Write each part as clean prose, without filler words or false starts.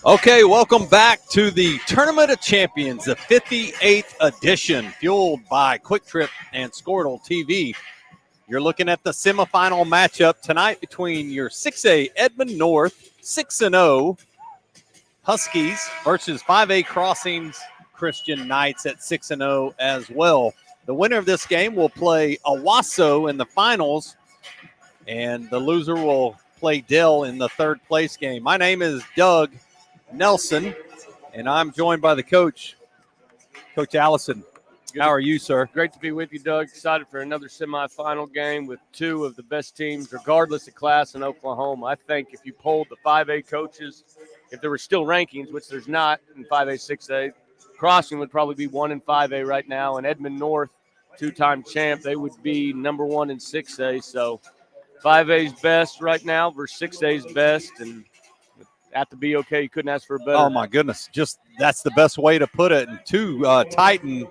Okay, welcome back to the Tournament of Champions, the 58th edition, fueled by Quick Trip and Squirtle TV. You're looking at the semifinal matchup tonight between your 6A Edmond North 6-0 Huskies versus 5A Crossings Christian Knights at 6-0 as well. The winner of this game will play Owasso in the finals, and the loser will play Dell in the third place game. My name is Doug Nelson, and I'm joined by the coach, Coach Allison. How are you, sir? Great to be with you, Doug. Excited for another semifinal game with two of the best teams, regardless of class, in Oklahoma. I think if you polled the 5A coaches, if there were still rankings, which there's not in 5A, 6A, Crossing would probably be 1 in 5A right now, and Edmond North, two-time champ, they would be number 1 in 6A. So 5A's best right now versus 6A's best, and at the BOK, you couldn't ask for a better. Oh, my goodness. Just that's the best way to put it. And two Titan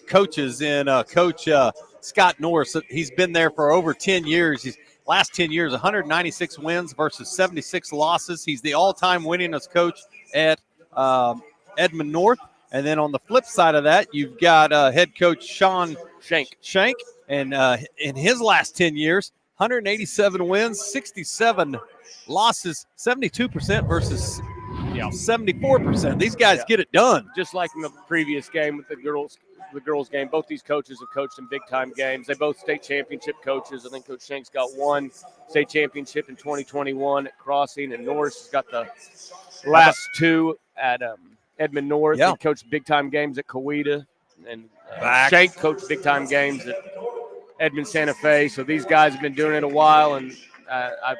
coaches in Coach Scott Norris. He's been there for over 10 years. He's last 10 years, 196 wins versus 76 losses. He's the all-time winningest coach at Edmond North. And then on the flip side of that, you've got head coach Sean Shank. And in his last 10 years, 187 wins, 67 losses, 72% versus 74%. These guys get it done. Just like in the previous game with the girls game, both these coaches have coached in big-time games. They both state championship coaches. I think Coach Shank's got one state championship in 2021 at Crossing, and Norris has got the last two at Edmond North. Yeah. He coached big-time games at Coweta, and Shank coached big-time games at Edmond Santa Fe. So these guys have been doing it a while, and I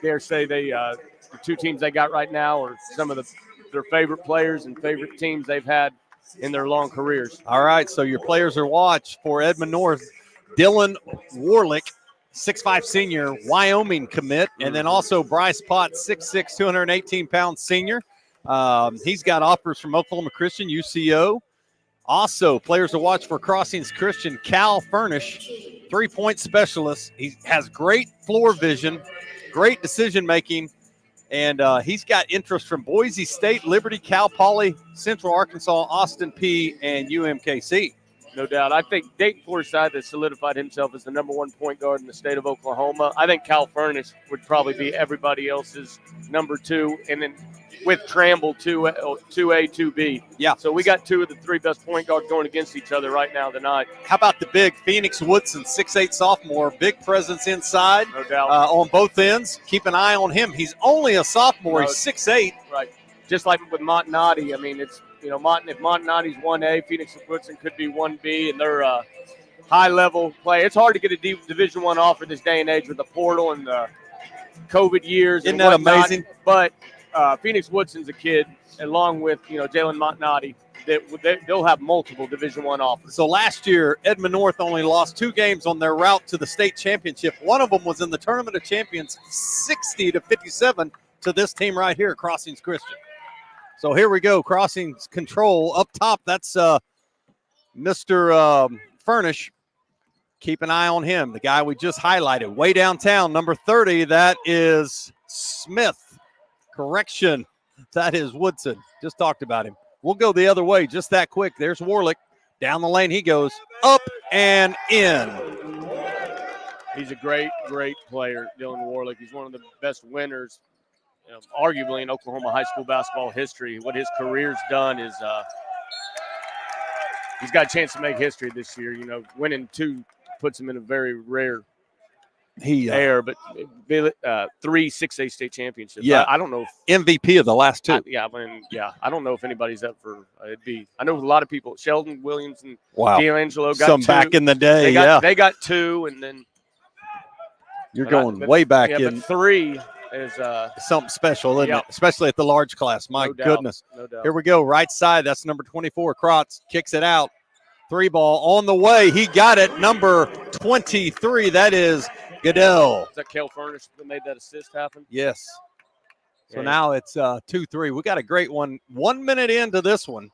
dare say the two teams they got right now are some of their favorite players and favorite teams they've had in their long careers. All right, so your players are watched for Edmond North. Dylan Warlick, 6'5 senior, Wyoming commit, and then also Bryce Potts, 6'6", 218-pound senior. He's got offers from Oklahoma Christian, UCO. Also, players to watch for Crossings Christian, Cal Furnish, three-point specialist. He has great floor vision, great decision-making, and he's got interest from Boise State, Liberty, Cal Poly, Central Arkansas, Austin P, and UMKC. No doubt. I think Dayton Forsyth has solidified himself as the number 1 point guard in the state of Oklahoma. I think Cal Furnish would probably be everybody else's number 2, and then with Tramble, 2A, 2B. Yeah. So we got two of the three best point guards going against each other right now tonight. How about the big Phoenix Woodson, 6'8 sophomore, big presence inside. No doubt. On both ends. Keep an eye on him. He's only a sophomore. He's 6'8. Right. Just like with Montanati. I mean, it's, if Montanati's 1A, Phoenix Woodson could be 1B, and they're high-level play. It's hard to get a Division I offer this day and age with the portal and the COVID years. Isn't that amazing? But Phoenix Woodson's a kid, along with Jalen Montanati, they'll have multiple Division I offers. So last year, Edmond North only lost 2 games on their route to the state championship. One of them was in the Tournament of Champions, 60-57 to this team right here, Crossings Christian. So here we go, Crossings control up top. That's Mr. Furnish. Keep an eye on him, the guy we just highlighted. Way downtown, number 30, that is Smith. Correction, that is Woodson. Just talked about him. We'll go the other way just that quick. There's Warlick. Down the lane he goes, up and in. He's a great, great player, Dylan Warlick. He's one of the best winners, arguably in Oklahoma high school basketball history. What his career's done is he's got a chance to make history this year. Winning 2 puts him in a very rare air, but 3 6A state championships. Yeah, I don't know if MVP of the last 2. I don't know if anybody's up for I know a lot of people. Sheldon Williams and wow. D'Angelo got some 2. back in the day. They got 2, and then you're going way back in. But 3 is something special, isn't it? Especially at the large class. My goodness. No doubt. Here we go. Right side. That's number 24. Krotz kicks it out. 3 ball on the way. He got it. Number 23. That is Goodell. Is that Cal Furnish that made that assist happen? Yes. So now it's 2-3. We got a great one. 1 minute into this one.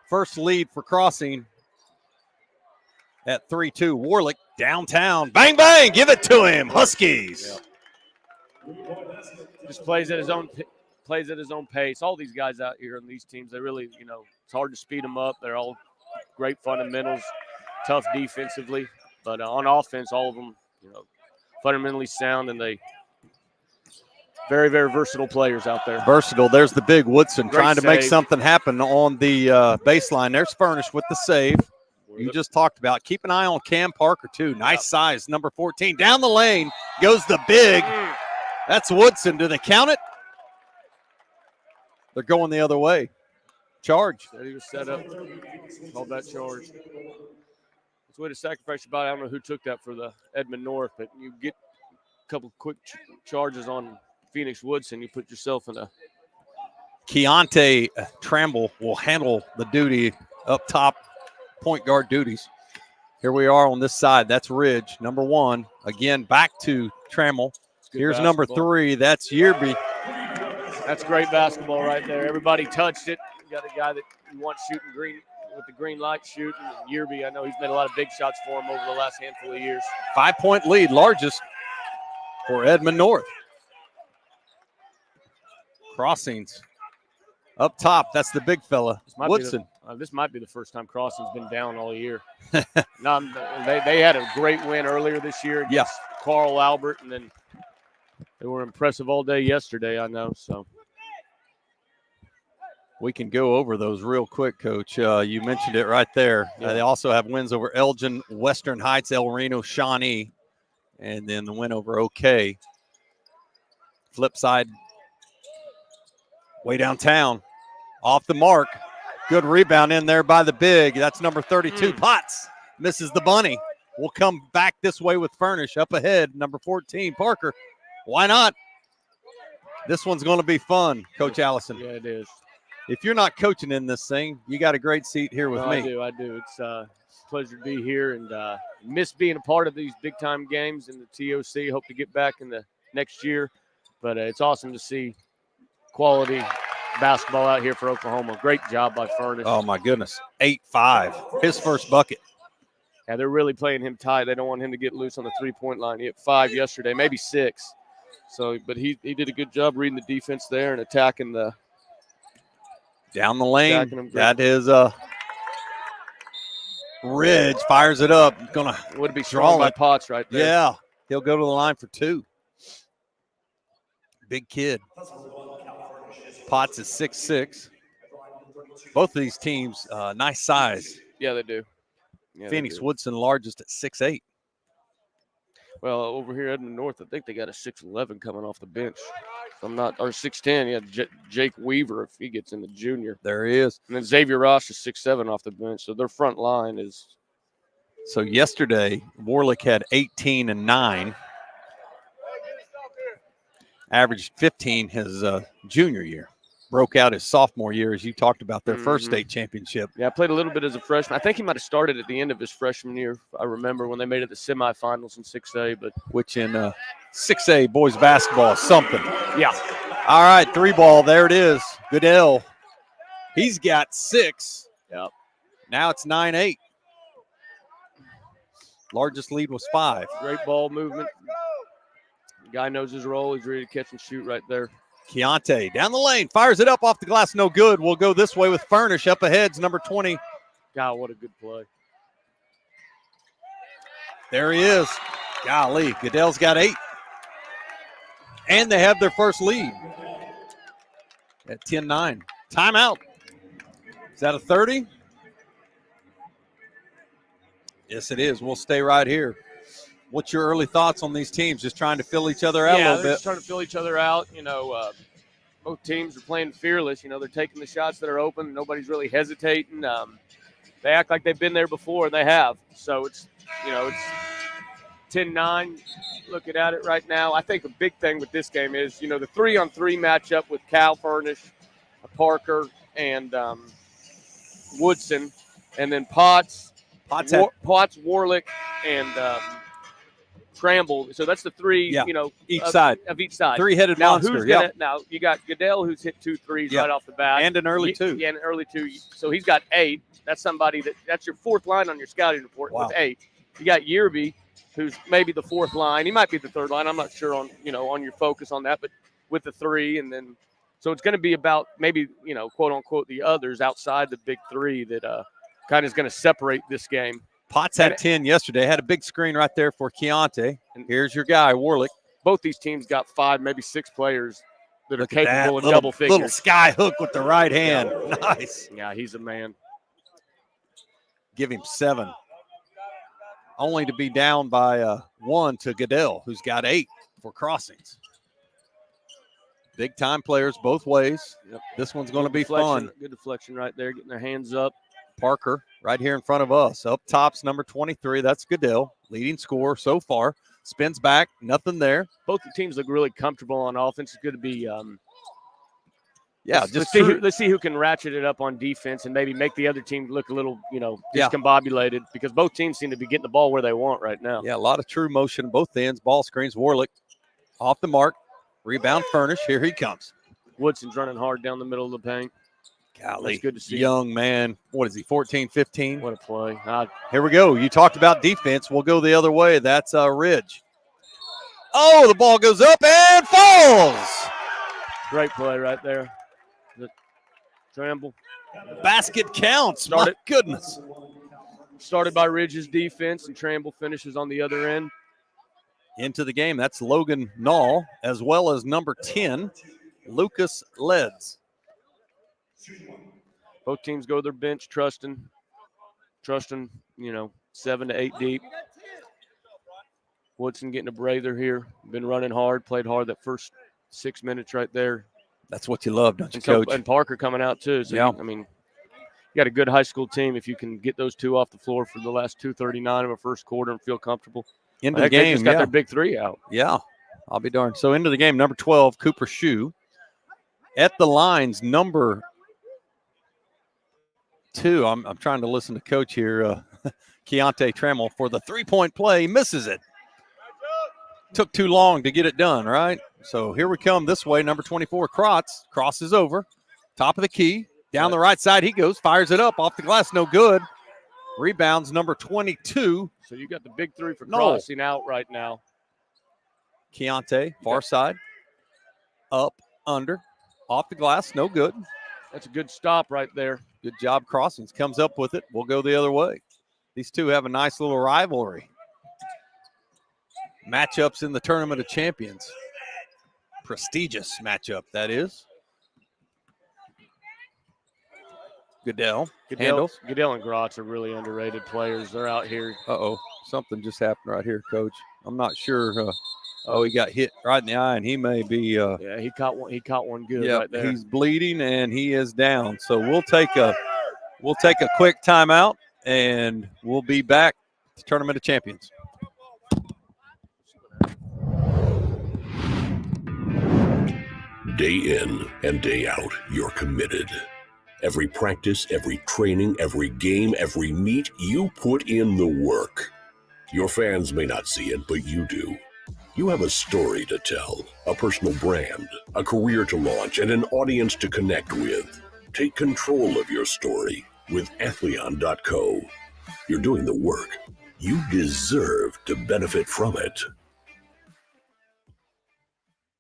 First lead for Crossing. at 3-2. Warlick downtown. Bang, bang. Give it to him. Huskies. Just plays at his own pace. All these guys out here on these teams, they really, it's hard to speed them up. They're all great fundamentals, tough defensively, but on offense, all of them, fundamentally sound, and they very, very versatile players out there. Versatile. There's the big Woodson Great trying to make save. something happen on the baseline. There's Furnish with the save. You just talked about. Keep an eye on Cam Parker, too. Nice size, number 14. Down the lane goes the big. That's Woodson. Do they count it? They're going the other way. Charge. He was set up. Called that charge. It's a way to sacrifice your body. I don't know who took that for the Edmond North, but you get a couple quick charges on Phoenix Woodson. You put yourself in a. Keontae Tramble will handle the duty up top, point guard duties. Here we are on this side. That's Ridge, number 1. Again, back to Trammell. Here's basketball. number 3. That's Yearby. That's great basketball right there. Everybody touched it. You got a guy that you want shooting green with the green light shooting. And Yearby, I know he's made a lot of big shots for him over the last handful of years. 5-point lead, largest for Edmond North. Crossings up top. That's the big fella, Woodson. This might be the first time Crossing's been down all year. No, they had a great win earlier this year against Carl Albert, and then they were impressive all day yesterday, I know. So we can go over those real quick, Coach. You mentioned it right there. Yeah. They also have wins over Elgin, Western Heights, El Reno, Shawnee, and then the win over OK. Flip side, way downtown, off the mark. Good rebound in there by the big. That's number 32. Potts misses the bunny. We'll come back this way with Furnish up ahead. Number 14, Parker. Why not? This one's going to be fun, Coach Allison. yeah, it is. If you're not coaching in this thing, you got a great seat here with me. I do. It's a pleasure to be here, and miss being a part of these big-time games in the TOC. Hope to get back in the next year, but it's awesome to see quality basketball out here for Oklahoma. Great job by Furnish. Oh, my goodness. 8-5. His first bucket. Yeah, they're really playing him tight. They don't want him to get loose on the three-point line. He hit 5 yesterday, maybe 6. So, but he did a good job reading the defense there and attacking the down the lane. That is Ridge fires it up. Gonna would be strong by Potts right there. Yeah, he'll go to the line for 2. Big kid. Potts is 6'6". Both of these teams, nice size. Yeah, they do. Yeah, Phoenix Woodson largest at 6'8". Well, over here, Edmond North, I think they got a 6'11" coming off the bench. I'm not, or 6'10". Yeah, Jake Weaver, if he gets in the junior. There he is. And then Xavier Ross is 6'7" off the bench. So their front line is. So yesterday, Warlick had 18 and 9. Averaged 15 his junior year. Broke out his sophomore year, as you talked about, their first state championship. Yeah, I played a little bit as a freshman. I think he might have started at the end of his freshman year. I remember when they made it to semifinals in 6A. But which in 6A boys basketball is something. Yeah. All right, 3-ball. There it is. Goodell. He's got 6. Yep. Now it's 9-8. Largest lead was 5. Great ball movement. The guy knows his role. He's ready to catch and shoot right there. Keontae down the lane, fires it up off the glass, no good. We'll go this way with Furnish. Up ahead's number 20. God, what a good play. There he is. Golly, Goodell's got 8. And they have their first lead at 10-9. Timeout. Is that a 30? Yes, it is. We'll stay right here. What's your early thoughts on these teams? Just trying to fill each other out a little bit. Just trying to fill each other out. Both teams are playing fearless. They're taking the shots that are open. Nobody's really hesitating. They act like they've been there before, and they have. So it's 10-9 looking at it right now. I think the big thing with this game is, the 3-on-3 matchup with Cal Furnish, Parker, and Woodson, and then Potts, Warlick, and Tramble. So that's the three, Yeah, each of side. each side. Three-headed Now, monster. who's gonna? Now you got Goodell, who's hit 2 threes right off the bat, and an early 2. Yeah, an early 2. So he's got 8. That's somebody that's your 4th line on your scouting report with 8. You got Yearby, who's maybe the 4th line. He might be the 3rd line. I'm not sure on your focus on that, but with the 3, and then so it's going to be about maybe quote unquote the others outside the big 3 that kind of is going to separate this game. Potts had 10 yesterday. Had a big screen right there for Keontae. And here's your guy, Warlick. Both these teams got 5, maybe 6 players that are capable of double figures. Little sky hook with the right hand. Yeah. Nice. Yeah, he's a man. Give him 7. Only to be down by 1 to Goodell, who's got 8 for crossings. Big time players both ways. Yep. This one's going to be fun. Good deflection right there, getting their hands up. Parker right here in front of us. Up top's number 23. That's Goodell, leading scorer so far. Spins back, nothing there. Both the teams look really comfortable on offense. It's going to be let's see who can ratchet it up on defense and maybe make the other team look a little, discombobulated, because both teams seem to be getting the ball where they want right now. Yeah, a lot of true motion on both ends. Ball screens. Warlick off the mark. Rebound Furnish. Here he comes. Woodson's running hard down the middle of the paint. Golly, that's good to see. Young man. What is he, 14, 15? What a play. Here we go. You talked about defense. We'll go the other way. That's Ridge. Oh, the ball goes up and falls. Great play right there. Tramble. Basket counts. My goodness. Started by Ridge's defense, and Tramble finishes on the other end. Into the game. That's Logan Nall, as well as number 10, Lucas Leds. Both teams go to their bench trusting, 7 to 8 deep. Woodson getting a breather here. Been running hard, played hard that first 6 minutes right there. That's what you love, don't you, Coach? And Parker coming out too. So yeah. You got a good high school team. If you can get those 2 off the floor for the last 2:39 of a first quarter and feel comfortable. Into the game, they just got their big 3 out. Yeah, I'll be darned. So into the game, number 12, Cooper Shue. At the lines, number 2. I'm trying to listen to Coach here. Keontae Trammell for the 3-point play. Misses it. Took too long to get it done, right? So here we come this way. Number 24, Krotz, crosses over. Top of the key. Down the right side he goes. Fires it up. Off the glass. No good. Rebounds number 22. So you got the big 3 for crossing out right now. Keontae, far side. Up, under. Off the glass. No good. That's a good stop right there. Good job crossings. Comes up with it. We'll go the other way. These two have a nice little rivalry. Matchups in the Tournament of Champions. Prestigious matchup, that is. Goodell handles. Goodell and Grotz are really underrated players. They're out here. Uh-oh. Something just happened right here, Coach. I'm not sure. He got hit right in the eye, and he may be. Yeah, he caught one. He caught one good right there. He's bleeding, and he is down. So we'll take a quick timeout, and we'll be back to Tournament of Champions. Day in and day out, you're committed. Every practice, every training, every game, every meet, you put in the work. Your fans may not see it, but you do. You have a story to tell, a personal brand, a career to launch, and an audience to connect with. Take control of your story with Athleon.co. You're doing the work. You deserve to benefit from it.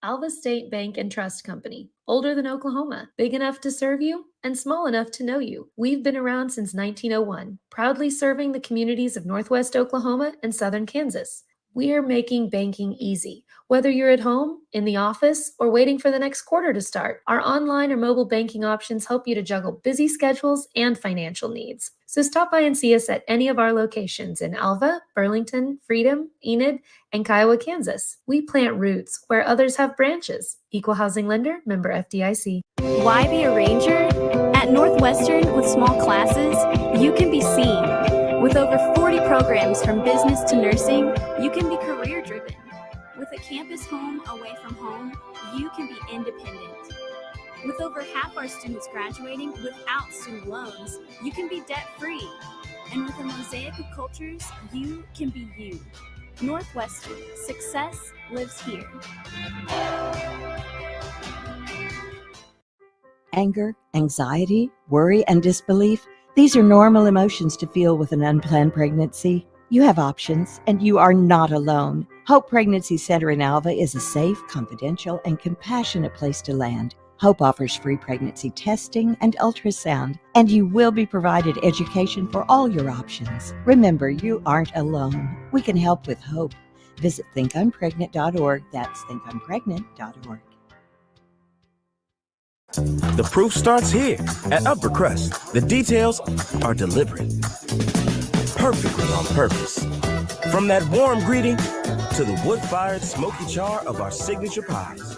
Alva State Bank and Trust Company. Older than Oklahoma, big enough to serve you and small enough to know you. We've been around since 1901, proudly serving the communities of Northwest Oklahoma and Southern Kansas. We are making banking easy. Whether you're at home, in the office, or waiting for the next quarter to start, our online or mobile banking options help you to juggle busy schedules and financial needs. So stop by and see us at any of our locations in Alva, Burlington, Freedom, Enid, and Kiowa, Kansas. We plant roots where others have branches. Equal Housing Lender, member FDIC. Why be a ranger? At Northwestern, with small classes, you can be seen. With over 40 programs from business to nursing, you can be career-driven. With a campus home away from home, you can be independent. With over half our students graduating without student loans, you can be debt-free. And with a mosaic of cultures, you can be you. Northwestern, success lives here. Anger, anxiety, worry, and disbelief. These are normal emotions to feel with an unplanned pregnancy. You have options, and you are not alone. Hope Pregnancy Center in Alva is a safe, confidential, and compassionate place to land. Hope offers free pregnancy testing and ultrasound, and you will be provided education for all your options. Remember, you aren't alone. We can help with hope. Visit thinkimpregnant.org. That's thinkimpregnant.org. The proof starts here at Upper Crust. The details are deliberate, perfectly on purpose. From that warm greeting to the wood-fired smoky char of our signature pies.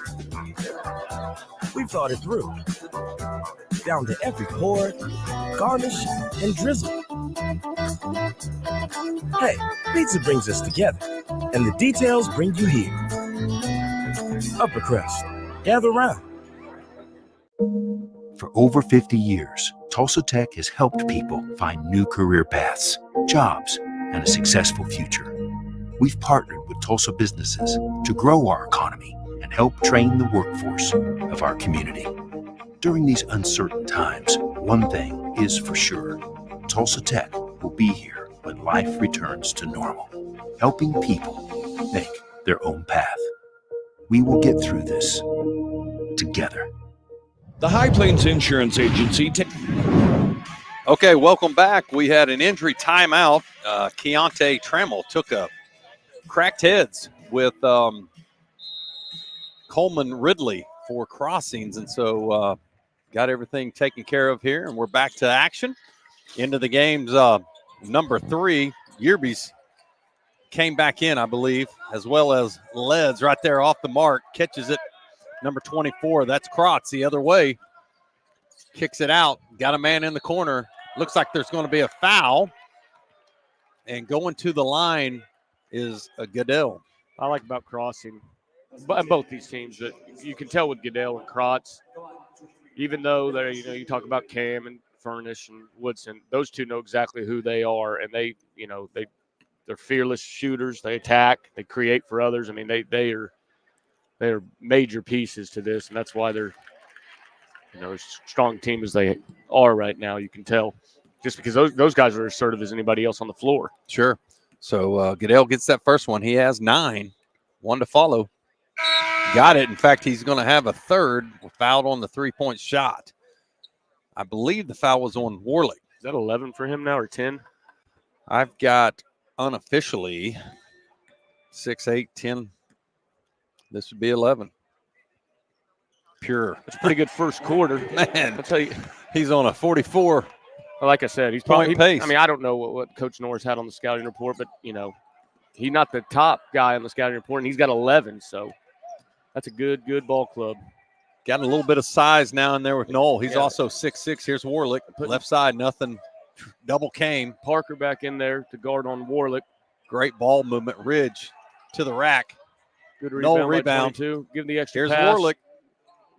We've thought it through, down to every pour, garnish, and drizzle. Hey, pizza brings us together, and the details bring you here. Upper Crust, gather round. For over 50 years, Tulsa Tech has helped people find new career paths, jobs, and a successful future. We've partnered with Tulsa businesses to grow our economy and help train the workforce of our community. During these uncertain times, one thing is for sure. Tulsa Tech will be here when life returns to normal, helping people make their own path. We will get through this together. The High Plains Insurance Agency. Okay, welcome back. We had an injury timeout. Keontae Trammell took a cracked heads with Coleman Ridley for crossings, and so got everything taken care of here, and we're back to action. Into the game's number 3, Yearby's came back in, I believe, as well as Leds right there off the mark, catches it. Number 24, that's Krotz the other way. Kicks it out, got a man in the corner. Looks like there's going to be a foul. And going to the line is a Goodell. I like about crossing, but both these teams, that you can tell with Goodell and Krotz, even though they're, you talk about Cam and Furnish and Woodson, those two know exactly who they are, and they're fearless shooters. They attack, they create for others. I mean, they are major pieces to this, and that's why they're as strong team as they are right now. You can tell just because those guys are as assertive as anybody else on the floor. Sure. So Goodell gets that first one. He has 9, 1 to follow. Got it. In fact, he's going to have a third fouled on the 3-point shot. I believe the foul was on Warlick. Is that 11 for him now or 10? I've got unofficially 6, 8, 10. This would be 11. Pure. That's a pretty good first quarter. Man, I'll tell you. He's on a 44. Like I said, he's probably pace. I mean, I don't know what Coach Norris had on the scouting report, but, he's not the top guy on the scouting report, and he's got 11. So that's a good ball club. Got a little bit of size now in there with Noel. He's also 6'6". Here's Warlick. Left side, nothing. Double came. Parker back in there to guard on Warlick. Great ball movement. Ridge to the rack. Good rebound. Noel rebound. Give him the extra Here's pass. Warlick.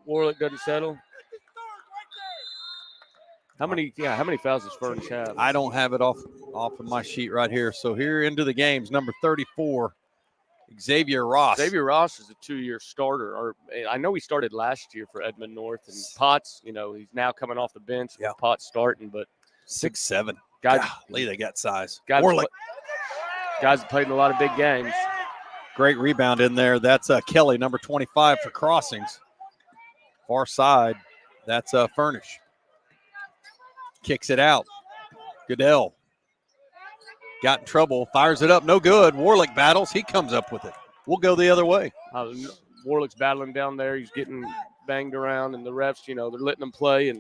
Warlick doesn't settle. How many fouls does Furnish have? I don't have it off of my sheet right here. So here into the games, number 34, Xavier Ross. Xavier Ross is a 2-year starter. Or I know he started last year for Edmond North. And Potts, he's now coming off the bench. Yeah. Potts starting, but 6'7". Guys, they got size. Warlick. Guys have played in a lot of big games. Great rebound in there. That's Kelly, number 25 for crossings. Far side, that's Furnish. Kicks it out. Goodell got in trouble, fires it up, no good. Warlick battles, he comes up with it. We'll go the other way. Warlick's battling down there. He's getting banged around, and the refs, they're letting him play,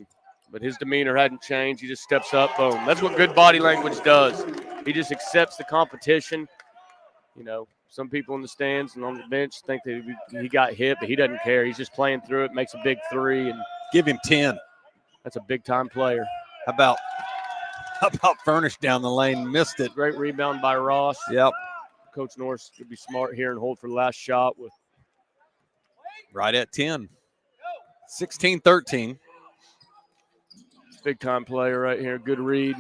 but his demeanor hadn't changed. He just steps up, boom. That's what good body language does. He just accepts the competition. Some people in the stands and on the bench think that he got hit, but he doesn't care. He's just playing through it, makes a big 3, and give him 10. That's a big-time player. How about Furnish down the lane? Missed it. Great rebound by Ross. Yep. Coach Norris could be smart here and hold for the last shot with right at 10. 16-13. Big-time player right here. Good read.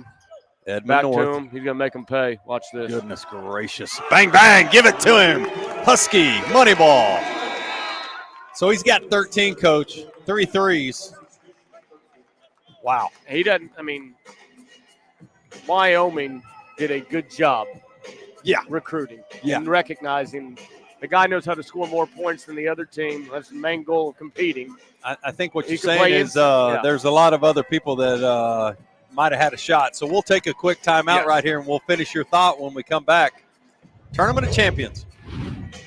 Edmond Back North. to him. He's going to make him pay. Watch this. Goodness gracious. Bang, bang. Give it to him. Husky, money ball. So he's got 13, Coach. 3 threes. Wow. He doesn't, Wyoming did a good job recruiting and recognizing the guy knows how to score more points than the other team. That's the main goal of competing. I think what you're saying is there's a lot of other people that might have had a shot. So we'll take a quick timeout right here, and we'll finish your thought when we come back. Tournament of Champions.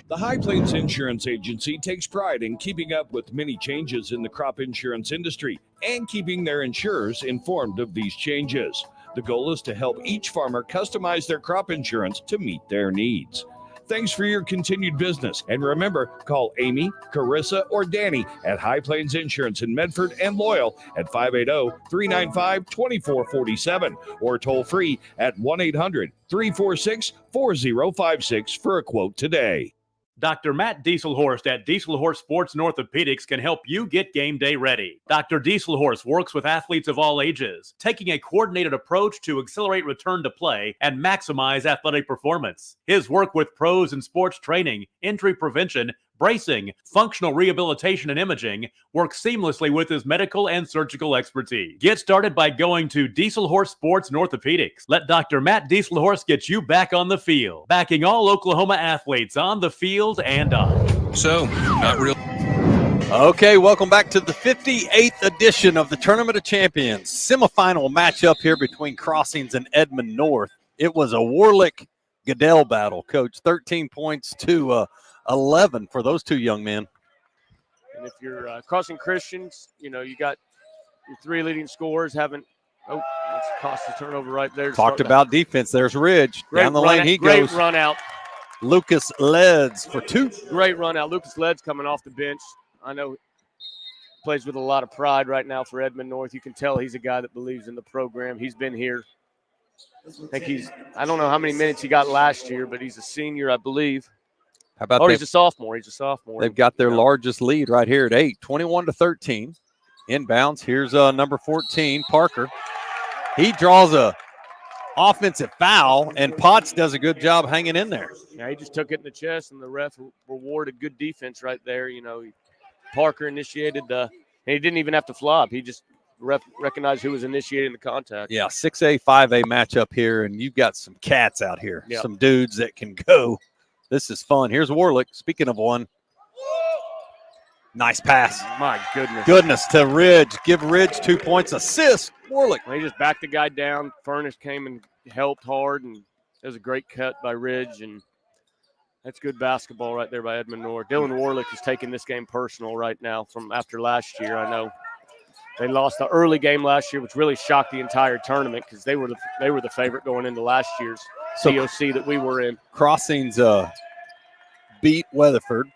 The High Plains Insurance Agency takes pride in keeping up with many changes in the crop insurance industry and keeping their insurers informed of these changes. The goal is to help each farmer customize their crop insurance to meet their needs. Thanks for your continued business. And remember, call Amy, Carissa, or Danny at High Plains Insurance in Medford and Loyal at 580-395-2447 or toll free at 1-800-346-4056 for a quote today. Dr. Matt Dieselhorst at Dieselhorst Sports and Orthopedics can help you get game day ready. Dr. Dieselhorst works with athletes of all ages, taking a coordinated approach to accelerate return to play and maximize athletic performance. His work with pros in sports training, injury prevention, bracing, functional rehabilitation, and imaging works seamlessly with his medical and surgical expertise. Get started by going to Dieselhorst Sports and Orthopedics. Let Dr. Matt Dieselhorst get you back on the field, backing all Oklahoma athletes on the field and on. So, not real. Okay, welcome back to the 58th edition of the Tournament of Champions. Semifinal matchup here between Crossings and Edmond North. It was a Warlick-Goodell battle, Coach. 13 points to 11 for those two young men. And if you're Crossing Christians, you got your 3 leading scorers haven't. Oh, that's cost a turnover right there. Talked about defense. There's Ridge. Down the lane he goes. Great run out. Lucas Leds for 2. Great run out. Lucas Leds coming off the bench. I know he plays with a lot of pride right now for Edmond North. You can tell he's a guy that believes in the program. He's been here. I don't know how many minutes he got last year, but he's a senior, I believe. How about he's a sophomore. He's a sophomore. They've got their largest lead right here at 8, 21-13. Inbounds. Here's number 14, Parker. He draws a offensive foul, and Potts does a good job hanging in there. Yeah, he just took it in the chest, and the ref rewarded good defense right there. Parker initiated and he didn't even have to flop. He just recognized who was initiating the contact. Yeah, 6A, 5A matchup here, and you've got some cats out here, some dudes that can go. This is fun. Here's Warlick. Speaking of one, nice pass. My goodness. Goodness to Ridge. Give Ridge 2 points. Assist, Warlick. Well, he just backed the guy down. Furnish came and helped hard, and it was a great cut by Ridge, and that's good basketball right there by Edmond North. Dylan Warlick is taking this game personal right now from after last year. I know they lost the early game last year, which really shocked the entire tournament because they were the favorite going into last year's TOC that we were in. Crossings beat Weatherford,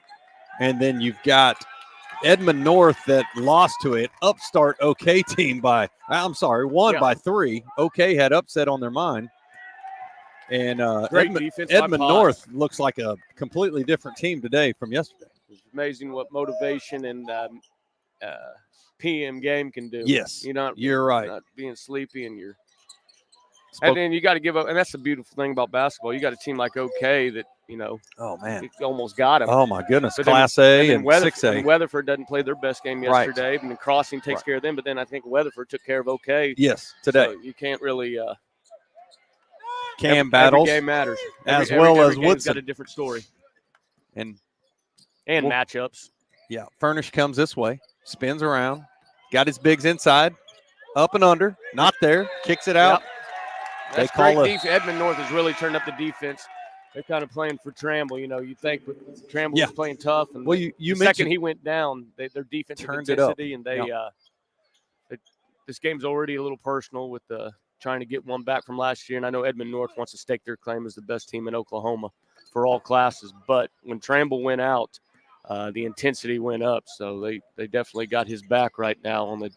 and then you've got Edmond North that lost to it. Upstart OK team won by 3. OK had upset on their mind. And Edmond North looks like a completely different team today from yesterday. It's amazing what motivation and PM game can do. Yes, you're right. Not being sleepy and and then you got to give up. And that's the beautiful thing about basketball. You got a team like OK that, oh, man, it almost got him. Oh, my goodness. But Class A and 6A. And Weatherford doesn't play their best game yesterday. Right. And then Crossing takes care of them. But then I think Weatherford took care of OK. Yes, today. So you can't really battles. Every game matters. As every as game's Woodson. Got a different story. And matchups. Yeah, Furnish comes this way, spins around, got his bigs inside, up and under, not there, kicks it out. Yep. That's great defense. Edmond North has really turned up the defense. They're kind of playing for Tramble. You think Tramble was playing tough, and you the second he went down, their defensive turned intensity, it up. and this game's already a little personal with trying to get one back from last year. And I know Edmond North wants to stake their claim as the best team in Oklahoma for all classes. But when Tramble went out, the intensity went up. So they definitely got his back right now on the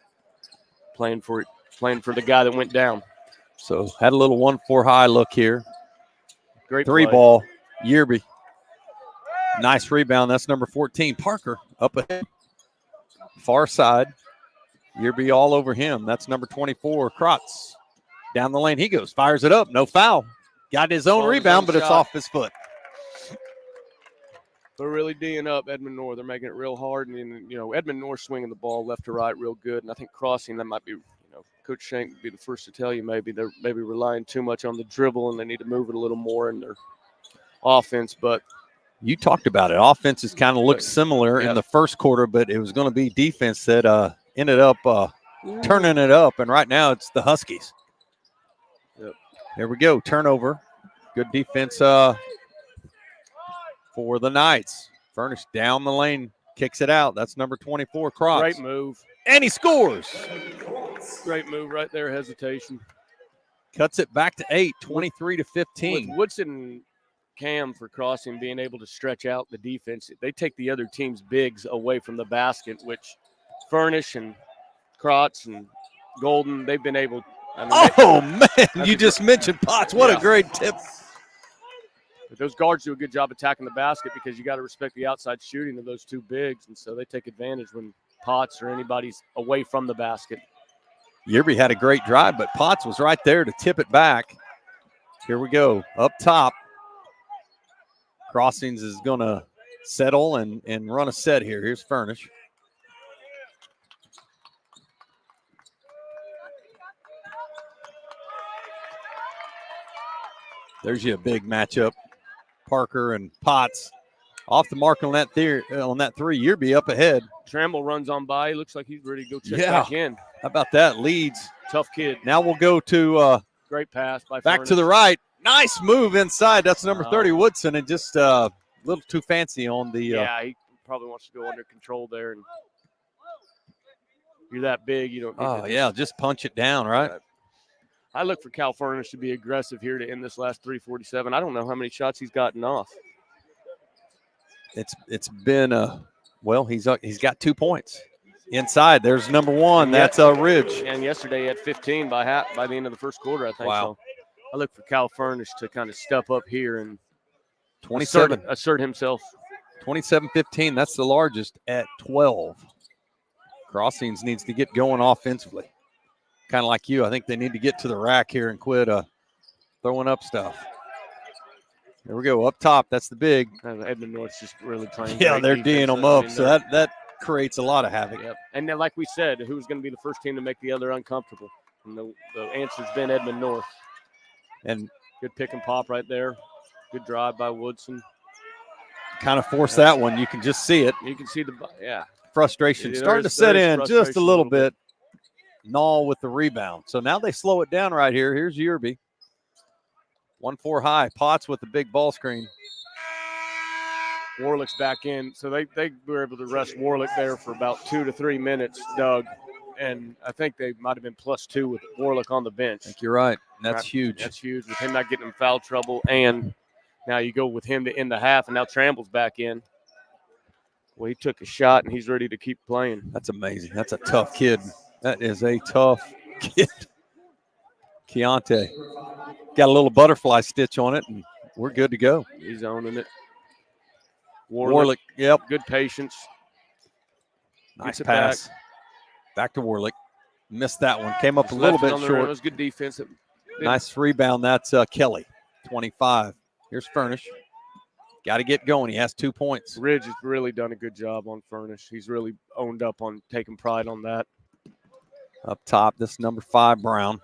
playing for the guy that went down. So had a little 1-4 high look here. Great 3 play. ball, Yearby. Nice rebound. That's number 14, Parker, up ahead. Far side. Yearby all over him. That's number 24, Krotz. Down the lane he goes, fires it up, no foul. Got his own rebound, but it's off his foot. They're really D'ing up Edmond North. They're making it real hard. And, Edmond North swinging the ball left to right real good. And I think crossing, that might be, Coach Shank would be the first to tell you maybe they're relying too much on the dribble and they need to move it a little more in their offense. But you talked about it. Offenses kind of looked similar in the first quarter, but it was going to be defense that ended up turning it up. And right now it's the Huskies. Yep. There we go. Turnover. Good defense for the Knights. Furnish down the lane, kicks it out. That's number 24, Cross. Great move. And he scores. Great move right there, hesitation. Cuts it back to 8, 23-15. With Woodson and Cam for crossing being able to stretch out the defense, they take the other team's bigs away from the basket, which Furnish and Krotz and Golden, they've been able. You just mentioned Potts. What a great tip. But those guards do a good job attacking the basket because you got to respect the outside shooting of those two bigs, and so they take advantage when Potts or anybody's away from the basket. Yerby had a great drive, but Potts was right there to tip it back. Here we go. Up top. Crossings is going to settle and run a set here. Here's Furnish. There's you a big matchup. Parker and Potts off the mark on that three. Yerby up ahead. Trammell runs on by. He looks like he's ready to go check back in. How about that? Leads. Tough kid. Now we'll go to great pass by back Furnish. to the right. Nice move inside. That's number 30, Woodson, and just a little too fancy on the. He probably wants to go under control there. And you're that big, you don't. Need just punch it down, right? I look for Cal Furnish to be aggressive here to end this last 3:47. I don't know how many shots he's gotten off. It's been he's got 2 points inside. There's number 1. That's Ridge. And yesterday he had 15 by the end of the first quarter, I think. Wow. So I look for Cal Furnish to kind of step up here and 27 assert himself. 27-15. That's the largest at 12. Crossings needs to get going offensively. Kind of like you. I think they need to get to the rack here and quit throwing up stuff. There we go. Up top, that's the big. Edmond North's just really playing. Yeah, they're D'ing them up, so that creates a lot of havoc. Yep. And then, like we said, who's going to be the first team to make the other uncomfortable? And the answer's been Edmond North. And good pick and pop right there. Good drive by Woodson. Kind of force that one. You can just see it. You can see frustration starting to set in just a little bit. Null with the rebound. So now they slow it down right here. Here's Yerby. 1-4 high. Potts with the big ball screen. Warlick's back in. So they were able to rest Warlick there for about 2 to 3 minutes, Doug. And I think they might have been +2 with Warlick on the bench. I think you're right. That's huge. That's huge with him not getting in foul trouble. And now you go with him to end the half, and now Trammell's back in. Well, he took a shot, and he's ready to keep playing. That's amazing. That's a tough kid. That is a tough kid. Keontae. Got a little butterfly stitch on it, and we're good to go. He's owning it. Warlick, yep. Good patience. Nice pass. Back to Warlick. Missed that one. Came up a little bit short. It was good defense. Nice rebound. That's Kelly, 25. Here's Furnish. Got to get going. He has 2 points. Ridge has really done a good job on Furnish. He's really owned up on taking pride on that. Up top, this number 5, Brown.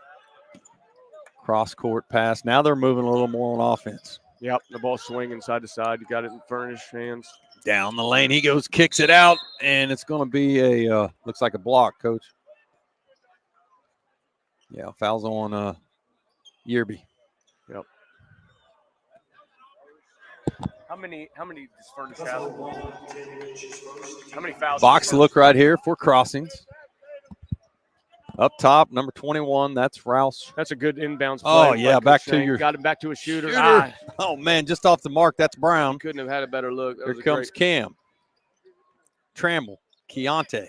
Cross-court pass. Now they're moving a little more on offense. Yep, the ball swinging side to side. You got it in Furnish hands. Down the lane. He goes, kicks it out, and it's going to be looks like a block, Coach. Yeah, fouls on Yerby. Yep. How many does Furnish have? How many fouls? Box look right here for crossings. Up top, number 21, that's Rouse. That's a good inbounds play. Oh, yeah, back to your – got him back to a shooter. Oh, man, just off the mark, that's Brown. Couldn't have had a better look. Here comes Cam. Trammell, Keontae.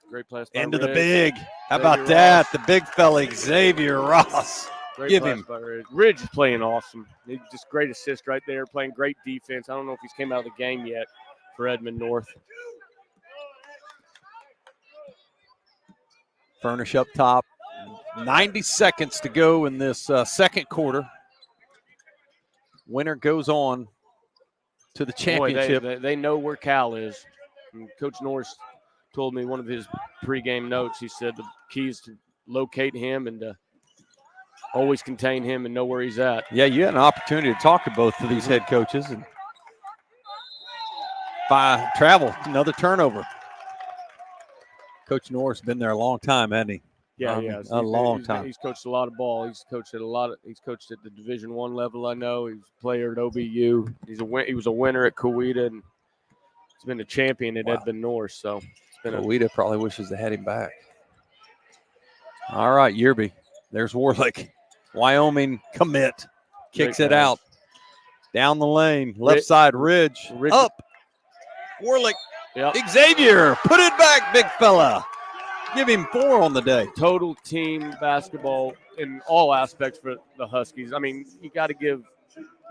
Great pass. Into the big. How about that? The big fella, Xavier Ross. Give him. Ridge is playing awesome. Just great assist right there, playing great defense. I don't know if he's came out of the game yet for Edmond North. Furnish up top. 90 seconds to go in this second quarter. Winner goes on to the championship. Boy, they know where Cal is. And Coach Norris told me one of his pregame notes. He said the key is to locate him and to always contain him and know where he's at. Yeah, you had an opportunity to talk to both of these head coaches. And by travel, another turnover. Coach Norris been there a long time, hasn't he? Yeah, a long time. He's coached a lot of ball. He's coached at He's coached at the Division I level. I know he's a player at OBU. He was a winner at Coweta, and he's been a champion at Edmond North. So it's been Coweta probably wishes they had him back. All right, Yearby. There's Warlick. Wyoming commit. Kicks it out. Down the lane. Left side, Ridge. Up. Warlick. Yep. Xavier. Put it back, big fella. Give him 4 on the day. Total team basketball in all aspects for the Huskies. I mean, you got to give,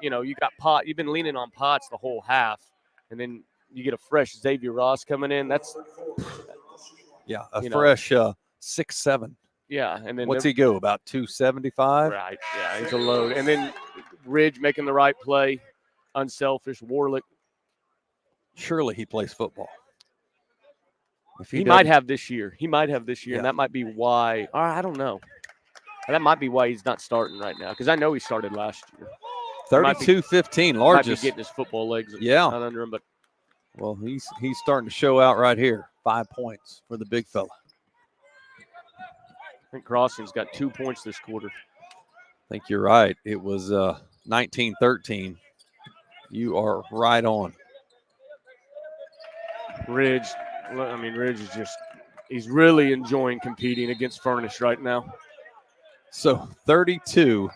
you got Pot. You've been leaning on Potts the whole half, and then you get a fresh Xavier Ross coming in. That's a fresh 6'7". Yeah, and then what's he go, about 275? Right. Yeah, he's a load. And then Ridge making the right play, unselfish. Warlick. Surely he plays football. If he might have this year. And that might be why. I don't know. That might be why he's not starting right now, because I know he started last year. 32-15, largest. Might be getting his football legs not under him, but well, he's starting to show out right here. 5 points for the big fella. I think Crossing's got 2 points this quarter. I think you're right. It was 19-13. You are right on. Ridge is he's really enjoying competing against Furnish right now. So 32-15,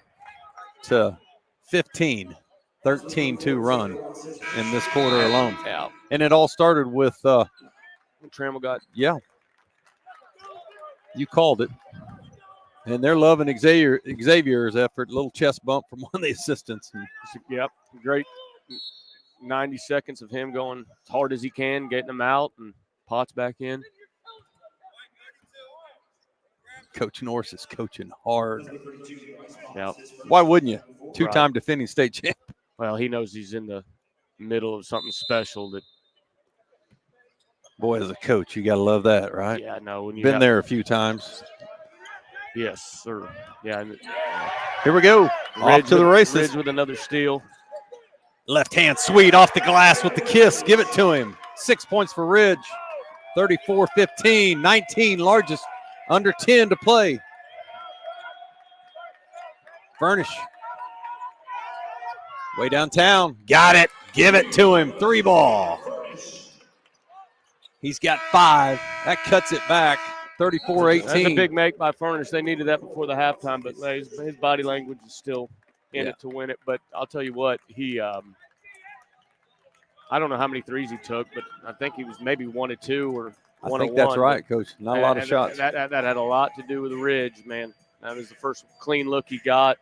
13-2 run in this quarter alone. Yeah. And it all started with Trammell got. Yeah. You called it. And they're loving Xavier's effort. Little chest bump from one of the assistants. Yep. Great 90 seconds of him going as hard as he can, getting them out, and Potts back in. Coach Norris is coaching hard. Yeah. Why wouldn't you? Two-time defending state champ. Well, he knows he's in the middle of something special. That. Boy, as a coach, you got to love that, right? Yeah, no. When you been there a few times. Yes, sir. Yeah. Here we go. Off to the races. Ridge with another steal. Left hand sweet off the glass with the kiss. Give it to him. 6 points for Ridge. 34-15, 19 largest, under 10 to play. Furnish. Way downtown. Got it. Give it to him. 3 ball. He's got 5. That cuts it back. 34-18. That's a big make by Furnish. They needed that before the halftime, but his body language is still in it to win it. But I'll tell you what, he I don't know how many threes he took, but I think he was maybe 1 or 2 or 1 I think that's right, Coach. Not a lot of shots. That had a lot to do with the Ridge, man. That was the first clean look he got.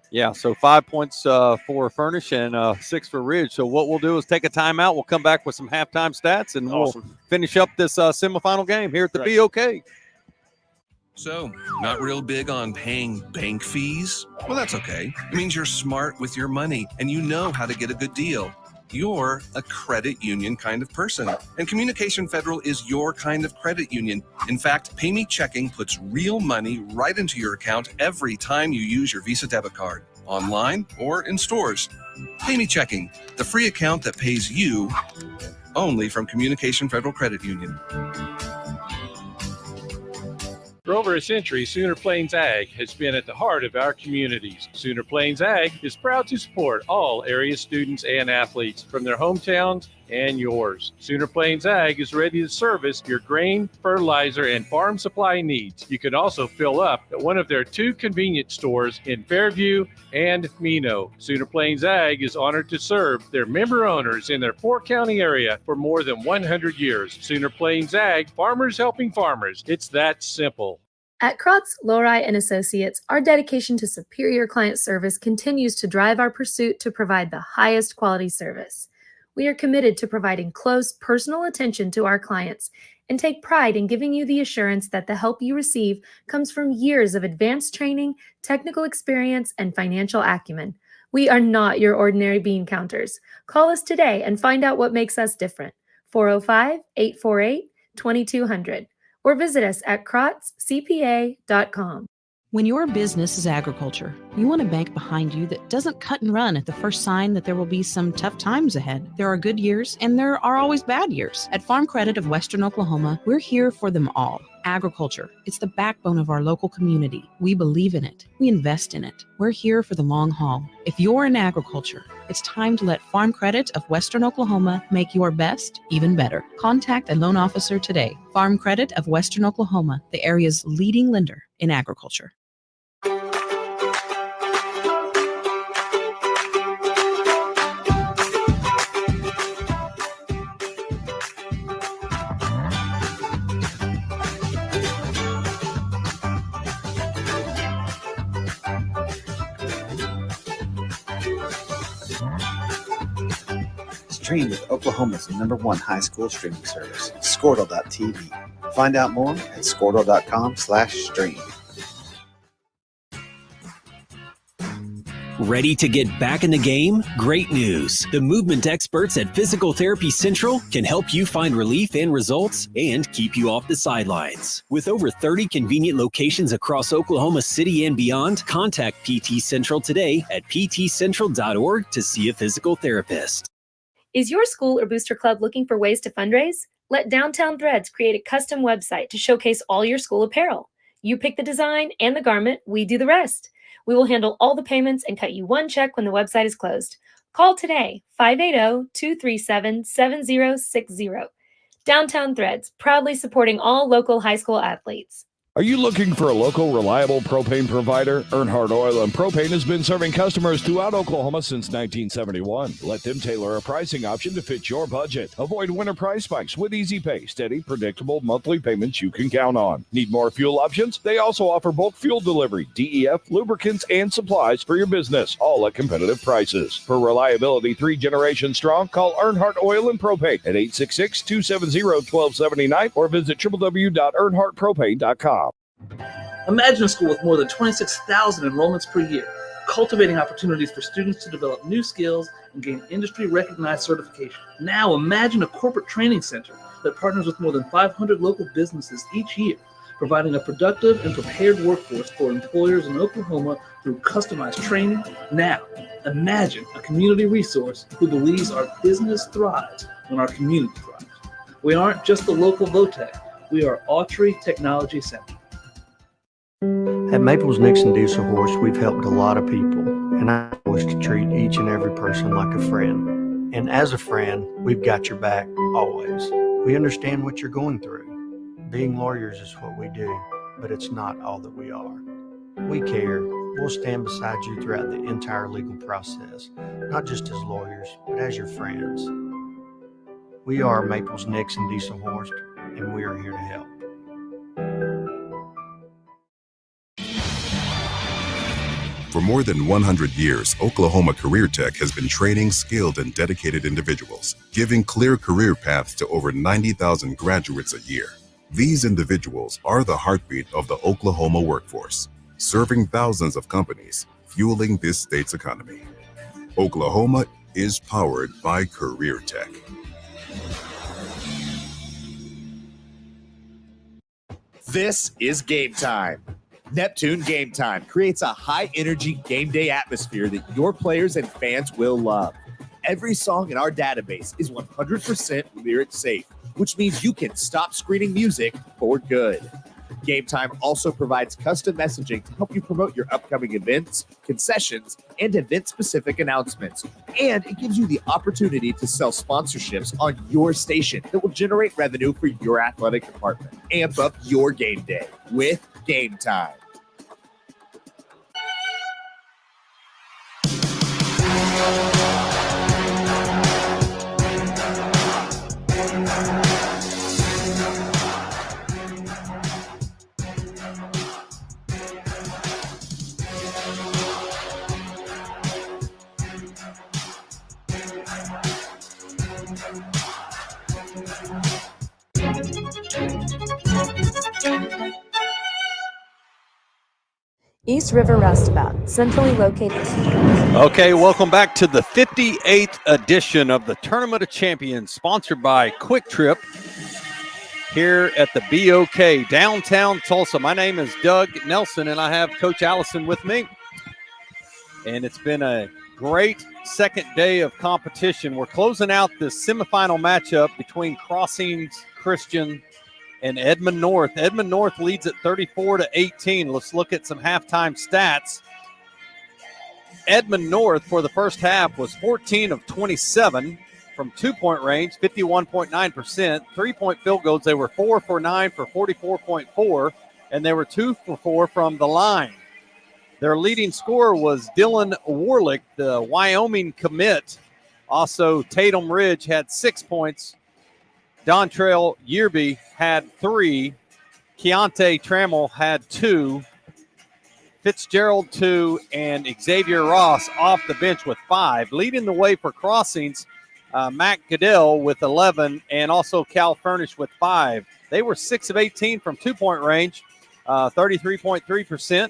Yeah, so 5 points for Furnish and 6 for Ridge. So what we'll do is take a timeout. We'll come back with some halftime stats, and we'll finish up this semifinal game here at the BOK. So, not real big on paying bank fees? Well, that's okay. It means you're smart with your money, and you know how to get a good deal. You're a credit union kind of person, and Communication Federal is your kind of credit union. In fact, Pay Me Checking puts real money right into your account every time you use your Visa debit card, online or in stores. Pay Me Checking, the free account that pays you, only from Communication Federal Credit Union. For over a century, Sooner Plains Ag has been at the heart of our communities. Sooner Plains Ag is proud to support all area students and athletes from their hometowns and yours. Sooner Plains Ag is ready to service your grain, fertilizer, and farm supply needs. You can also fill up at one of their 2 convenience stores in Fairview and Mino. Sooner Plains Ag is honored to serve their member owners in their 4-county area for more than 100 years. Sooner Plains Ag, farmers helping farmers. It's that simple. At Krotz, Lori & Associates, our dedication to superior client service continues to drive our pursuit to provide the highest quality service. We are committed to providing close, personal attention to our clients and take pride in giving you the assurance that the help you receive comes from years of advanced training, technical experience, and financial acumen. We are not your ordinary bean counters. Call us today and find out what makes us different. 405-848-2200 or visit us at krotzcpa.com. When your business is agriculture, you want a bank behind you that doesn't cut and run at the first sign that there will be some tough times ahead. There are good years and there are always bad years. At Farm Credit of Western Oklahoma, we're here for them all. Agriculture, it's the backbone of our local community. We believe in it. We invest in it. We're here for the long haul. If you're in agriculture, it's time to let Farm Credit of Western Oklahoma make your best even better. Contact a loan officer today. Farm Credit of Western Oklahoma, the area's leading lender in agriculture. Stream with Oklahoma's #1 high school streaming service, Squirtle.tv. Find out more at Squirtle.com/stream. Ready to get back in the game? Great news! The movement experts at Physical Therapy Central can help you find relief and results and keep you off the sidelines. With over 30 convenient locations across Oklahoma City and beyond, contact PT Central today at ptcentral.org to see a physical therapist. Is your school or booster club looking for ways to fundraise? Let Downtown Threads create a custom website to showcase all your school apparel. You pick the design and the garment, we do the rest. We will handle all the payments and cut you one check when the website is closed. Call today, 580-237-7060. Downtown Threads, proudly supporting all local high school athletes. Are you looking for a local, reliable propane provider? Earnhardt Oil and Propane has been serving customers throughout Oklahoma since 1971. Let them tailor a pricing option to fit your budget. Avoid winter price spikes with easy pay, steady, predictable monthly payments you can count on. Need more fuel options? They also offer bulk fuel delivery, DEF, lubricants, and supplies for your business, all at competitive prices. For reliability 3 generations strong, call Earnhardt Oil and Propane at 866-270-1279 or visit www.earnhardtpropane.com. Imagine a school with more than 26,000 enrollments per year, cultivating opportunities for students to develop new skills and gain industry-recognized certification. Now imagine a corporate training center that partners with more than 500 local businesses each year, providing a productive and prepared workforce for employers in Oklahoma through customized training. Now imagine a community resource who believes our business thrives when our community thrives. We aren't just the local VOTEC, we are Autry Technology Center. At Maples Nixon Diesel Horse, we've helped a lot of people, and I wish to treat each and every person like a friend. And as a friend, we've got your back always. We understand what you're going through. Being lawyers is what we do, but it's not all that we are. We care. We'll stand beside you throughout the entire legal process, not just as lawyers, but as your friends. We are Maples Nixon Diesel Horse, and we are here to help. For more than 100 years, Oklahoma Career Tech has been training skilled and dedicated individuals, giving clear career paths to over 90,000 graduates a year. These individuals are the heartbeat of the Oklahoma workforce, serving thousands of companies, fueling this state's economy. Oklahoma is powered by Career Tech. This is Game Time. Neptune Game Time creates a high-energy game day atmosphere that your players and fans will love. Every song in our database is 100% lyric safe, which means you can stop screening music for good. Game Time also provides custom messaging to help you promote your upcoming events, concessions, and event-specific announcements. And it gives you the opportunity to sell sponsorships on your station that will generate revenue for your athletic department. Amp up your game day with Game Time. East River Roustabout, centrally located. Okay, welcome back to the 58th edition of the Tournament of Champions, sponsored by Quick Trip here at the BOK, downtown Tulsa. My name is Doug Nelson, and I have Coach Allison with me. And it's been a great second day of competition. We're closing out the semifinal matchup between Crossings Christian and Edmond North. Edmond North leads at 34-18. Let's look at some halftime stats. Edmond North for the first half was 14 of 27 from two-point range, 51.9%. Three-point field goals, they were 4 for 9 for 44.4, and they were 2 for 4 from the line. Their leading scorer was Dylan Warlick, the Wyoming commit. Also, Tatum Ridge had 6 points. Dontrell Yearby had 3. Keontae Trammell had 2. Fitzgerald 2, and Xavier Ross off the bench with 5. Leading the way for Crossings, Matt Goodell with 11, and also Cal Furnish with 5. They were 6 of 18 from two-point range, 33.3%.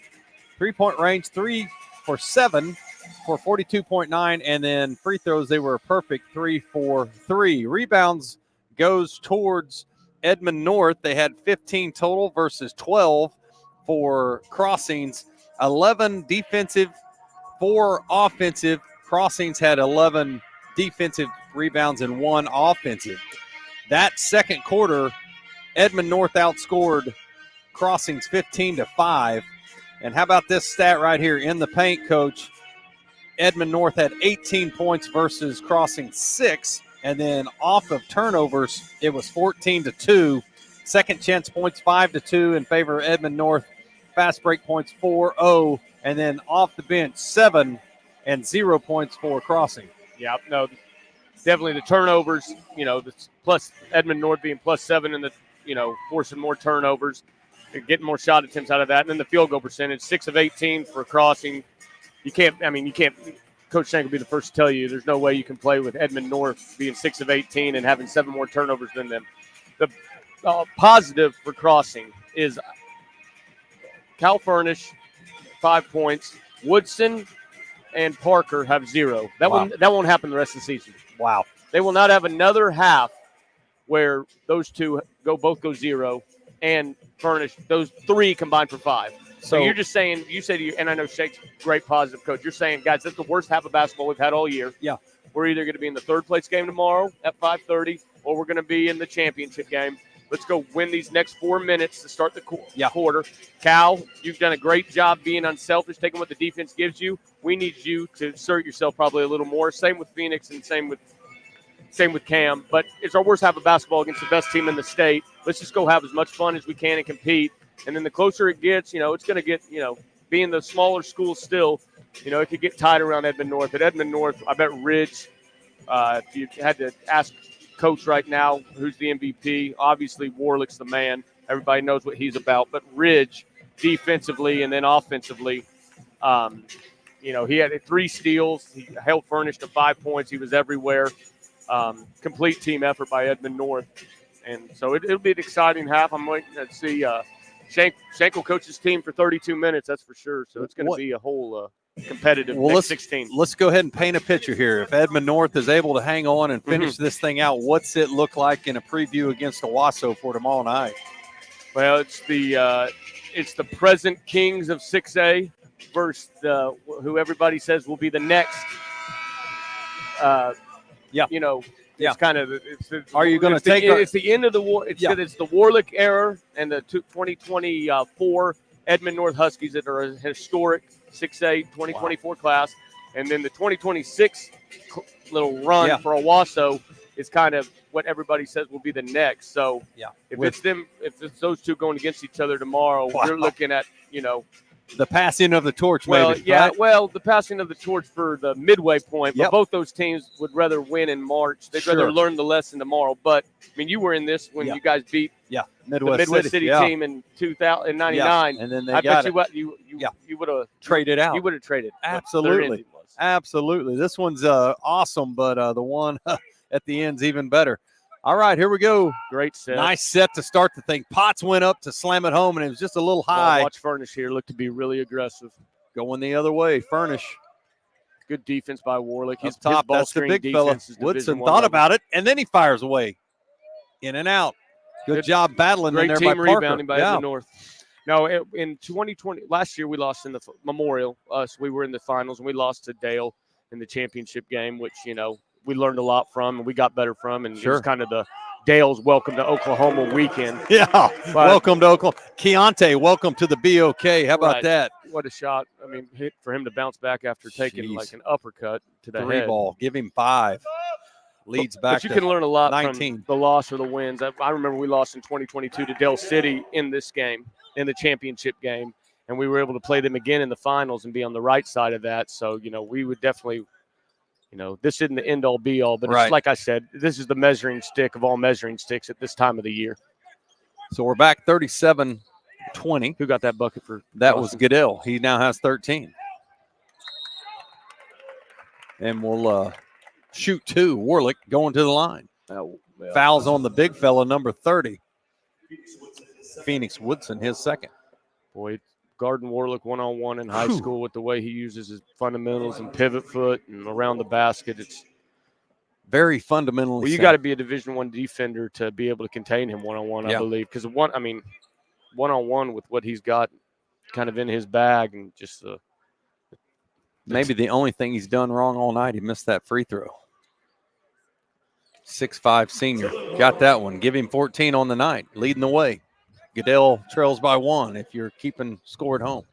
Three-point range, 3 for 7 for 42.9, and then free throws, they were perfect, 3 for 3. Rebounds goes towards Edmond North. They had 15 total versus 12 for Crossings. 11 defensive, 4 offensive. Crossings had 11 defensive rebounds and 1 offensive. That second quarter, Edmond North outscored Crossings 15-5. And how about this stat right here in the paint, Coach? Edmond North had 18 points versus Crossings 6. And then off of turnovers, it was 14-2. Second chance points 5-2 in favor of Edmond North. Fast break points 4-0. And then off the bench, 7 and 0 points for Crossing. Yeah, no, definitely the turnovers, plus Edmond North being plus 7 and forcing more turnovers, getting more shot attempts out of that. And then the field goal percentage, 6 of 18 for Crossing. You can't, Coach Shank will be the first to tell you there's no way you can play with Edmond North being 6 of 18 and having 7 more turnovers than them. The positive for Crossing is Cal Furnish, 5 points. Woodson and Parker have 0. That won't happen the rest of the season. Wow. They will not have another half where those two both go 0 and Furnish, those 3 combined for 5. So you're just saying, and I know Shake's a great positive coach. You're saying, guys, that's the worst half of basketball we've had all year. Yeah. We're either going to be in the third place game tomorrow at 5:30 or we're going to be in the championship game. Let's go win these next 4 minutes to start the quarter. Cal, you've done a great job being unselfish, taking what the defense gives you. We need you to assert yourself probably a little more. Same with Phoenix and same with Cam. But it's our worst half of basketball against the best team in the state. Let's just go have as much fun as we can and compete. And then the closer it gets, it's going to get, being the smaller school still, it could get tight around Edmond North. At Edmond North, I bet Ridge, if you had to ask Coach right now who's the MVP, obviously Warlick's the man. Everybody knows what he's about. But Ridge, defensively and then offensively, he had 3 steals. He held Furnish to 5 points. He was everywhere. Complete team effort by Edmond North. And so it'll be an exciting half. I'm waiting to see Shank will coach his team for 32 minutes, that's for sure. So it's going to be a whole competitive next 16. Let's go ahead and paint a picture here. If Edmond North is able to hang on and finish this thing out, what's it look like in a preview against Owasso for tomorrow night? Well, it's the present kings of 6A versus who everybody says will be the next. It's kind of. Are you going to take? It's the end of the war. It's the Warlick era and the 2024 Edmond North Huskies that are a historic 6A 2024 class, and then the 2026 little run for Owasso is kind of what everybody says will be the next. So if it's those two going against each other tomorrow, you're looking at the passing of the torch. Well, maybe, right? the passing of the torch for the midway point. But both those teams would rather win in March. They'd rather learn the lesson tomorrow. But you were in this when you guys beat the Midwest City team in 2099, and then they I got bet you would have traded out. You would have traded. Absolutely. This one's awesome, but the one at the end's even better. All right, here we go. Great set. Nice set to start the thing. Potts went up to slam it home, and it was just a little high. Watch Furnish here. Looked to be really aggressive. Going the other way. Furnish. Good defense by Warlick. His top, ball that's the screen big fella. defense is Woodson Division I thought level. about it, and then he fires away. In and out. Good job battling in Great there team by Parker. rebounding by Edmond North. No, in 2020, last year we lost in the Memorial. We were in the finals, and we lost to Dale in the championship game, which, we learned a lot from and we got better from. And it was kind of the Dale's welcome to Oklahoma weekend. Yeah, welcome to Oklahoma. Keontae, welcome to the BOK. How about that? What a shot. I mean, for him to bounce back after taking like an uppercut to the Three head. ball. Give him 5. Leads back But you to can learn a lot 19. from the loss or the wins. I remember we lost in 2022 to Dale City in this game, in the championship game, and we were able to play them again in the finals and be on the right side of that. So, we would definitely – this isn't the end-all, be-all, but it's like I said, this is the measuring stick of all measuring sticks at this time of the year. So we're back 37-20. Who got that bucket for that? Boston? Was Goodell. He now has 13. And we'll shoot 2. Warlick going to the line. Fouls on the big fella, number 30. Phoenix Woodson, his second. Boy, Garden Warlick one-on-one in high school with the way he uses his fundamentals and pivot foot and around the basket. It's very fundamentally. Well, you got to be a Division I defender to be able to contain him one-on-one, I believe. Because one-on-one with what he's got kind of in his bag and just maybe the only thing he's done wrong all night, he missed that free throw. 6'5" senior. Got that one. Give him 14 on the night, leading the way. Goodell trails by 1 if you're keeping score at home.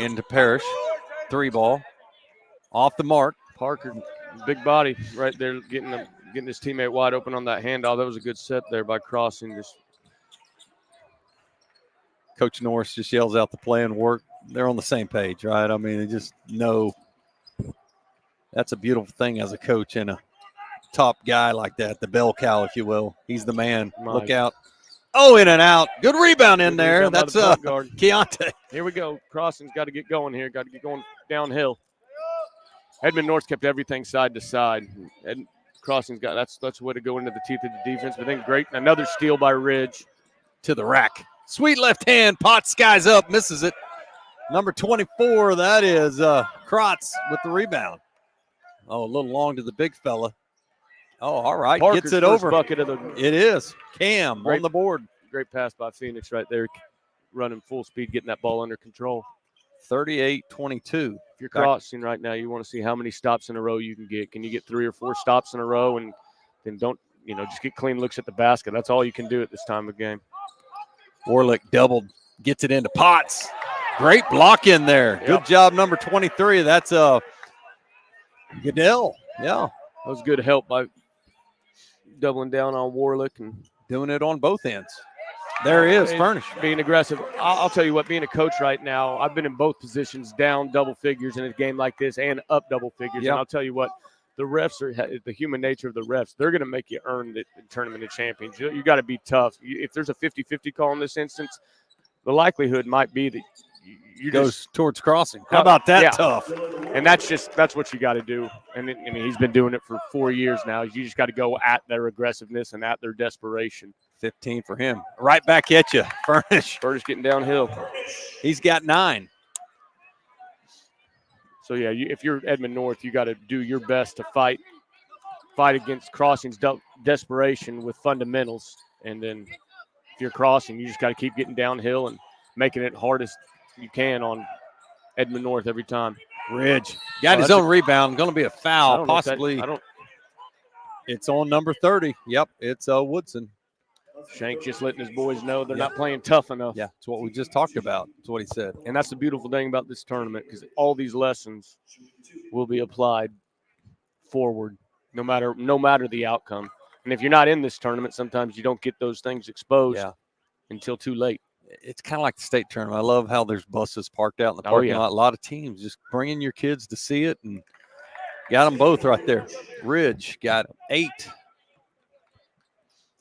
Into Parrish. 3 ball. Off the mark. Parker, big body right there, getting his teammate wide open on that handoff. That was a good set there by Crossing. Coach Norris just yells out the play and work. They're on the same page, right? I mean, they just know that's a beautiful thing as a coach and a top guy like that, the bell cow, if you will. He's the man. Look out. Oh, in and out. Good rebound in there. That's Keontae. Here we go. Crossing's got to get going here. Got to get going downhill. Edmond North kept everything side to side. And Crossing's got that's the way to go into the teeth of the defense. But then great. Another steal by Ridge. To the rack. Sweet left hand. Potts skies up. Misses it. Number 24, that is Krotz with the rebound. Oh, a little long to the big fella. Oh, all right. Parker's Gets it first over. Bucket of the It is. Cam on the board. Great pass by Phoenix right there. Running full speed, getting that ball under control. 38-22. If you're Crossing right now, you want to see how many stops in a row you can get. Can you get 3 or 4 stops in a row and then don't, just get clean looks at the basket? That's all you can do at this time of game. Warlick doubled. Gets it into Potts. Great block in there. Yep. Good job, number 23. That's Goodell. Yeah. That was good help by doubling down on Warlick and doing it on both ends. There he is, Furnish. Being aggressive. I'll tell you what, being a coach right now, I've been in both positions, down double figures in a game like this and up double figures. Yep. And I'll tell you what, the refs are the human nature of the refs. They're going to make you earn the tournament of champions. You got to be tough. If there's a 50-50 call in this instance, the likelihood might be that you goes towards Crossing. How about that tough? And that's what you got to do. And he's been doing it for 4 years now. You just got to go at their aggressiveness and at their desperation. 15 for him. Right back at you, Furnish. Furnish getting downhill. He's got 9. So, yeah, if you're Edmond North, you got to do your best to fight against Crossing's desperation with fundamentals. And then if you're Crossing, you just got to keep getting downhill and making it hardest you can on Edmond North every time. Ridge got his own rebound. Going to be a foul, possibly. It's on number 30. Yep, it's Woodson. Shank just letting his boys know they're not playing tough enough. Yeah, that's what we just talked about. That's what he said. And that's the beautiful thing about this tournament, because all these lessons will be applied forward, no matter the outcome. And if you're not in this tournament, sometimes you don't get those things exposed until too late. It's kind of like the state tournament. I love how there's buses parked out in the parking lot. A lot of teams just bringing your kids to see it, and got them both right there. Ridge got 8.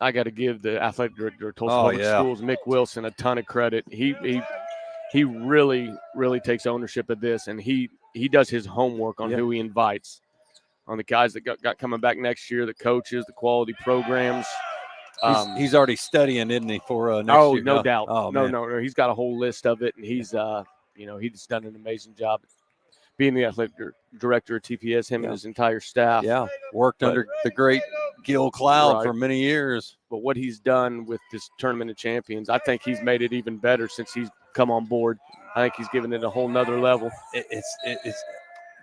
I got to give the athletic director of Tulsa Public Schools, Mick Wilson, a ton of credit. He really, really takes ownership of this, and he does his homework on who he invites. on the guys that got coming back next year, the coaches, the quality programs. He's already studying, isn't he, for next year? No doubt. Oh, no. He's got a whole list of it, and he's he's done an amazing job being the athletic director of TPS, him and his entire staff. Yeah, worked under the great Gil Cloud for many years. But what he's done with this Tournament of Champions, I think he's made it even better since he's come on board. I think he's given it a whole nother level. It's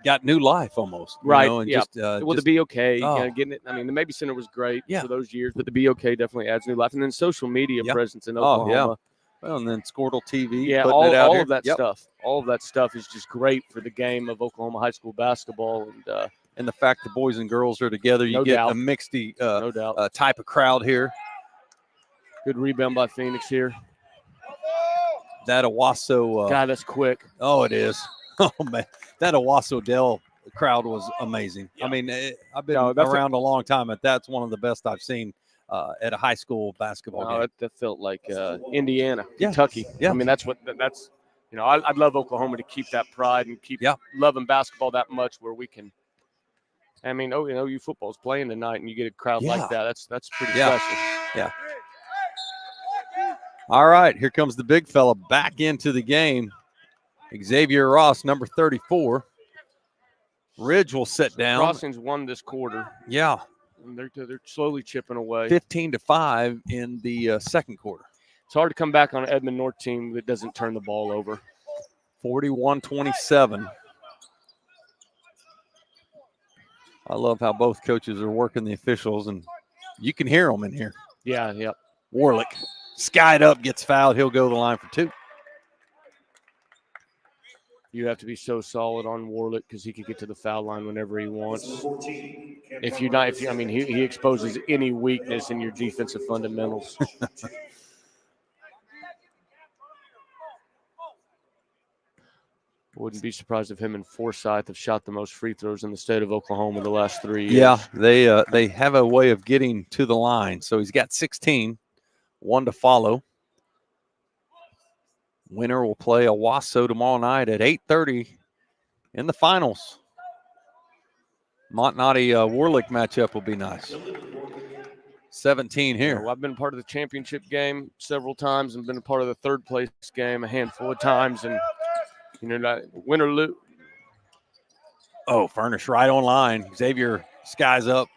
got new life almost. Right. You know, and yeah. just, the BOK, oh. getting it. I mean, the Maybe Center was great for those years, but the BOK definitely adds new life. And then social media presence in Oklahoma. Oh, yeah. Well, and then Squirtle TV. Yeah, putting it out all here. of that stuff. All of that stuff is just great for the game of Oklahoma high school basketball. And the fact the boys and girls are together, you get a mixed type of crowd here. Good rebound by Phoenix here. That Owasso. God, that's quick. Oh, it is. Oh, man. That Owasso Dell crowd was amazing. I mean, I've been around a long time, but that's one of the best I've seen at a high school basketball game. That felt like Indiana, Yeah. Kentucky. Yeah. I mean, that's I'd love Oklahoma to keep that pride and keep loving basketball that much where we can. I mean, OU football's playing tonight, and you get a crowd like that. That's pretty special. Yeah. All right, here comes the big fella back into the game. Xavier Ross, number 34. Ridge will sit down. Crossings won this quarter. Yeah. And they're slowly chipping away. 15-5 in the second quarter. It's hard to come back on an Edmond North team that doesn't turn the ball over. 41-27. I love how both coaches are working the officials, and you can hear them in here. Yeah, yep. Warlick skied up, gets fouled. He'll go to the line for two. You have to be so solid on Warlick because he can get to the foul line whenever he wants. He exposes any weakness in your defensive fundamentals. Wouldn't be surprised if him and Forsyth have shot the most free throws in the state of Oklahoma the last 3 years. Yeah, they have a way of getting to the line. So he's got 16, one to follow. Winner will play Owasso tomorrow night at 8:30 in the finals. Montnati Warlick matchup will be nice. 17 here. I've been part of the championship game several times and been a part of the third place game a handful of times. And, win or lose. Oh, Furnish right on line. Xavier skies up.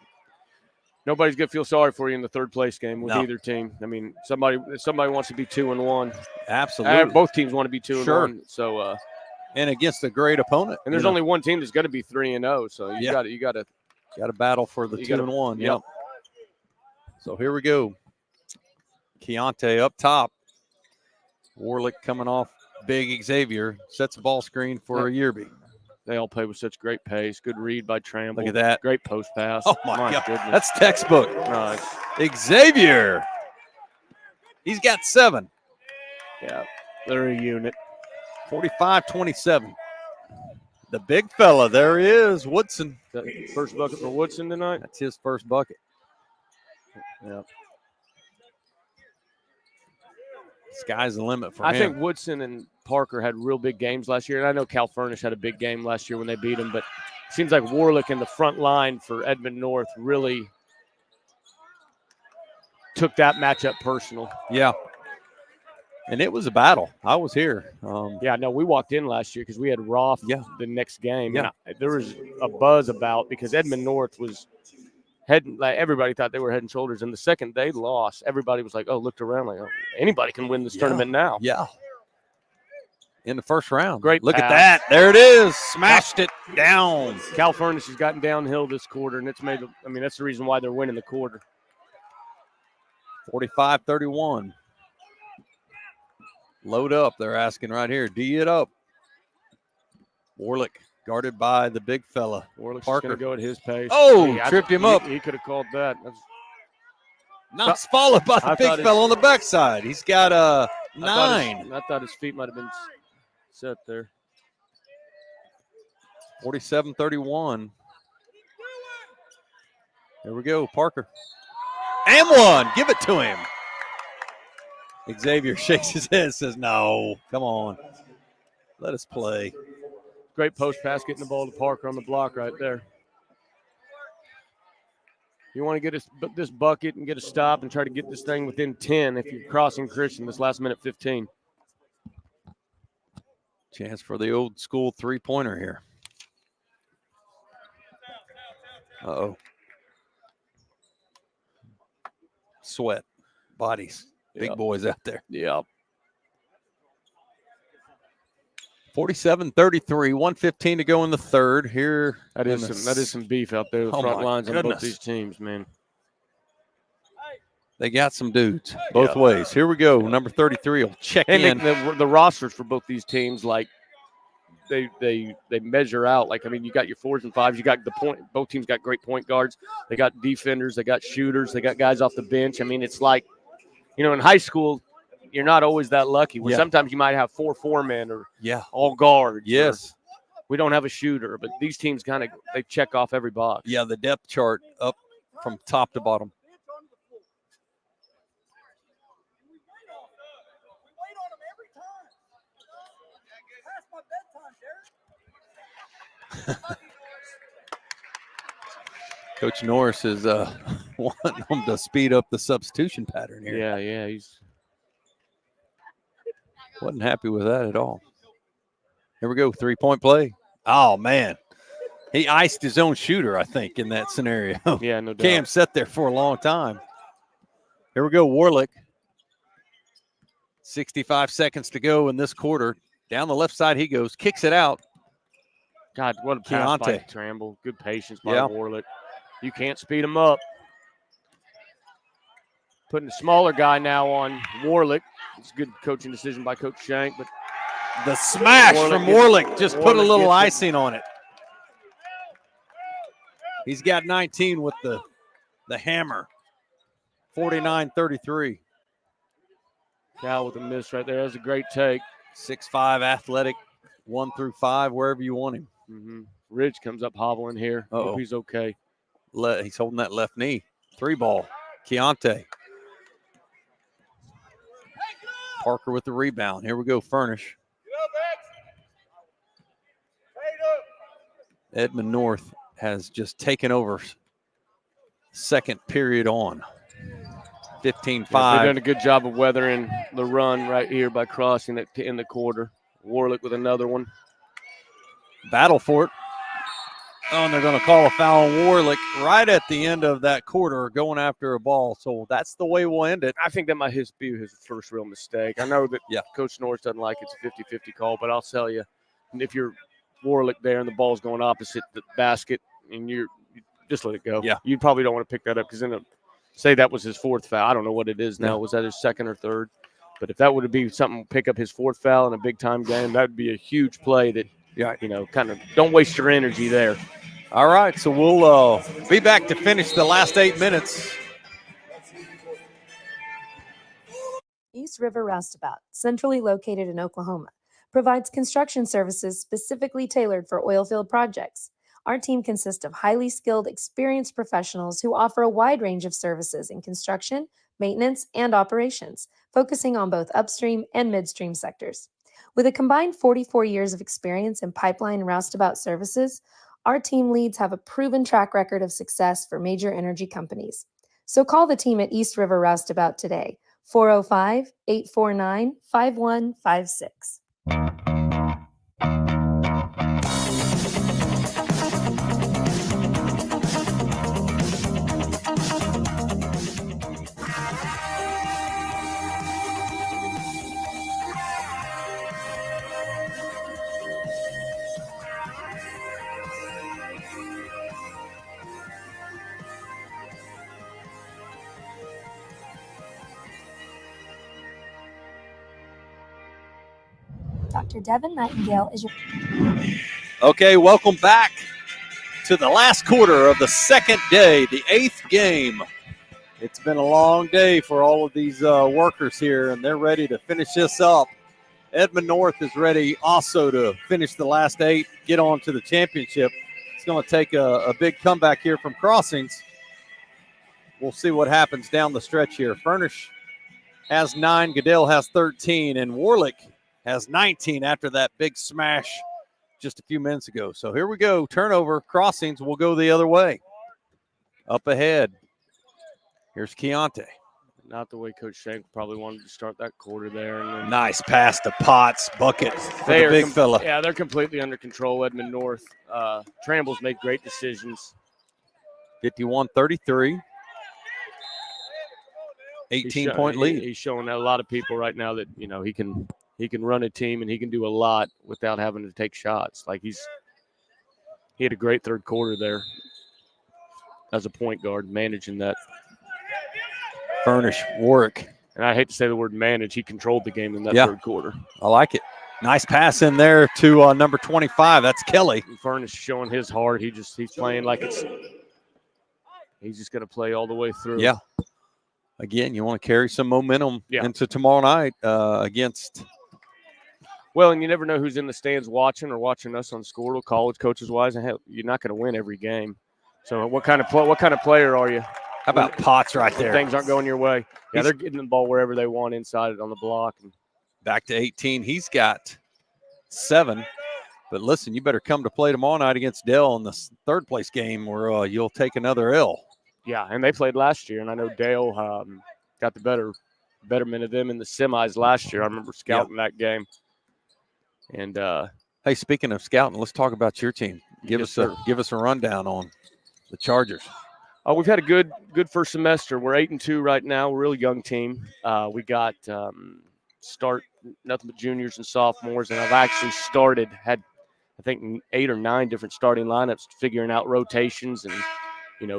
Nobody's going to feel sorry for you in the third place game with either team. I mean, somebody wants to be 2-1. Absolutely. Both teams want to be 2-1. So, and against a great opponent. And there's only one team that's going to be 3-0. So you got to battle for the 2-1. Yep. So here we go. Keontae up top. Warlick coming off big Xavier. Sets a ball screen for a Yearby. They all play with such great pace. Good read by Tramble. Look at that. Great post pass. Oh, my God. Goodness. That's textbook. Right. Xavier. He's got 7. Yeah, they're a unit. 45-27. The big fella, there he is, Woodson. First bucket for Woodson tonight? That's his first bucket. Yeah. Sky's the limit for him. I think Woodson and Parker had real big games last year. And I know Cal Furnish had a big game last year when they beat him, but it seems like Warlick in the front line for Edmond North really took that matchup personal. Yeah. And it was a battle. I was here. We walked in last year because we had Roth the next game. Yeah. And there was a buzz about because Edmond North was everybody thought they were head and shoulders. And the second they lost, everybody was like, looked around like, anybody can win this tournament now. Yeah. In the first round. Great Look pass. at that. There it is. Smashed it down. Cal Furnish has gotten downhill this quarter, and that's the reason why they're winning the quarter. 45-31. Load up, they're asking right here. D it up. Warlick guarded by the big fella. Warlick's Parker. going to go at his pace. Tripped him up. He could have called that. Knox followed by the big fella on the backside. He's got 9. I thought his feet might have been set there. 47-31. There we go, Parker. And one. Give it to him. Xavier shakes his head, says, no, come on. Let us play. Great post pass, getting the ball to Parker on the block right there. You want to get this bucket and get a stop and try to get this thing within 10 if you're crossing Christian this last minute 15. Chance for the old school three-pointer here. Uh-oh. Sweat. Bodies. Big boys out there. Yep. 47-33, 1:15 to go in the third. Here, that is some beef out there. The front lines on both these teams, man. They got some dudes both ways. Here we go. Number 33 will check in. The rosters for both these teams, like they measure out. Like, I mean, you got your 4s and 5s. You got the point. Both teams got great point guards. They got defenders. They got shooters. They got guys off the bench. I mean, it's like, in high school, you're not always that lucky. Where sometimes you might have 4 4-men or all guards. Yes. We don't have a shooter, but these teams they check off every box. Yeah, the depth chart up from top to bottom. Coach Norris is wanting them to speed up the substitution pattern here. Yeah, he's wasn't happy with that at all. Here we go, 3-point play. Oh, man. He iced his own shooter, I think, in that scenario. Yeah, no doubt. Cam sat there for a long time. Here we go, Warlick. 65 seconds to go in this quarter. Down the left side he goes, kicks it out. God, what a pass by Tramble. Good patience by Warlick. You can't speed him up. Putting the smaller guy now on Warlick. It's a good coaching decision by Coach Shank, but the smash from Warlick just put a little icing on it. He's got 19 with the hammer. 49-33. Cal with a miss right there. That was a great take. 6'5", athletic, 1 through 5, wherever you want him. Mm-hmm. Ridge comes up hobbling here. Hope he's okay. He's holding that left knee. 3-ball. Keontae. Parker with the rebound. Here we go, Furnish. Edmond North has just taken over second period on. 15-5. They've done a good job of weathering the run right here by crossing it in the quarter. Warlick with another one. Battle for it. Oh, and they're going to call a foul on Warlick right at the end of that quarter going after a ball. So that's the way we'll end it. I think that might be his first real mistake. I know that Coach Norris doesn't like it's a 50-50 call, but I'll tell you, if you're Warlick there and the ball's going opposite the basket and you just let it go. Yeah. You probably don't want to pick that up because then say that was his 4th foul. I don't know what it is now. Yeah. Was that his 2nd or 3rd? But if that would be something, pick up his 4th foul in a big-time game, that would be a huge play that, kind of don't waste your energy there. All right, so we'll be back to finish the last 8 minutes. East River Roustabout, centrally located in Oklahoma, provides construction services specifically tailored for oilfield projects. Our team consists of highly skilled, experienced professionals who offer a wide range of services in construction, maintenance, and operations, focusing on both upstream and midstream sectors. With a combined 44 years of experience in pipeline and roustabout services, our team leads have a proven track record of success for major energy companies. So call the team at East River Roustabout today, 405-849-5156. Dr. Devin Nightingale is your... Okay, welcome back to the last quarter of the second day, the 8th game. It's been a long day for all of these workers here, and they're ready to finish this up. Edmond North is ready also to finish the last 8, get on to the championship. It's going to take a big comeback here from Crossings. We'll see what happens down the stretch here. Furnish has 9, Goodell has 13, and Warlick has 19 after that big smash just a few minutes ago. So here we go. Turnover. Crossings will go the other way. Up ahead. Here's Keontae. Not the way Coach Shank probably wanted to start that quarter there. And then Nice pass to Potts. Bucket for the big fella. Yeah, they're completely under control, Edmond North. Trammell's make great decisions. 51-33. 18-point lead. He's showing a lot of people right now that, you know, he can run a team and he can do a lot without having to take shots. Like he had a great third quarter there as a point guard, managing that. Furnish work. And I hate to say the word manage. He controlled the game in that third quarter. I like it. Nice pass in there to number 25. That's Kelly. Furnish showing his heart. He's playing like he's just going to play all the way through. Yeah. Again, you want to carry some momentum into tomorrow night against. Well, and you never know who's in the stands watching or watching us on Squirtle, college coaches wise, and hell, you're not going to win every game. So what kind of player are you? How about Potts right there? Things aren't going your way. Yeah, they're getting the ball wherever they want inside it on the block. And back to 18. He's got 7. But listen, you better come to play tomorrow night against Dale in the third place game where you'll take another L. Yeah, and they played last year, and I know Dale got the betterment of them in the semis last year. I remember scouting that game. And hey, speaking of scouting, let's talk about your team. Give us a rundown on the Chargers. We've had a good first semester. We're 8-2 right now. We're a real young team. We got start nothing but juniors and sophomores, and I've actually had I think 8 or 9 different starting lineups, figuring out rotations and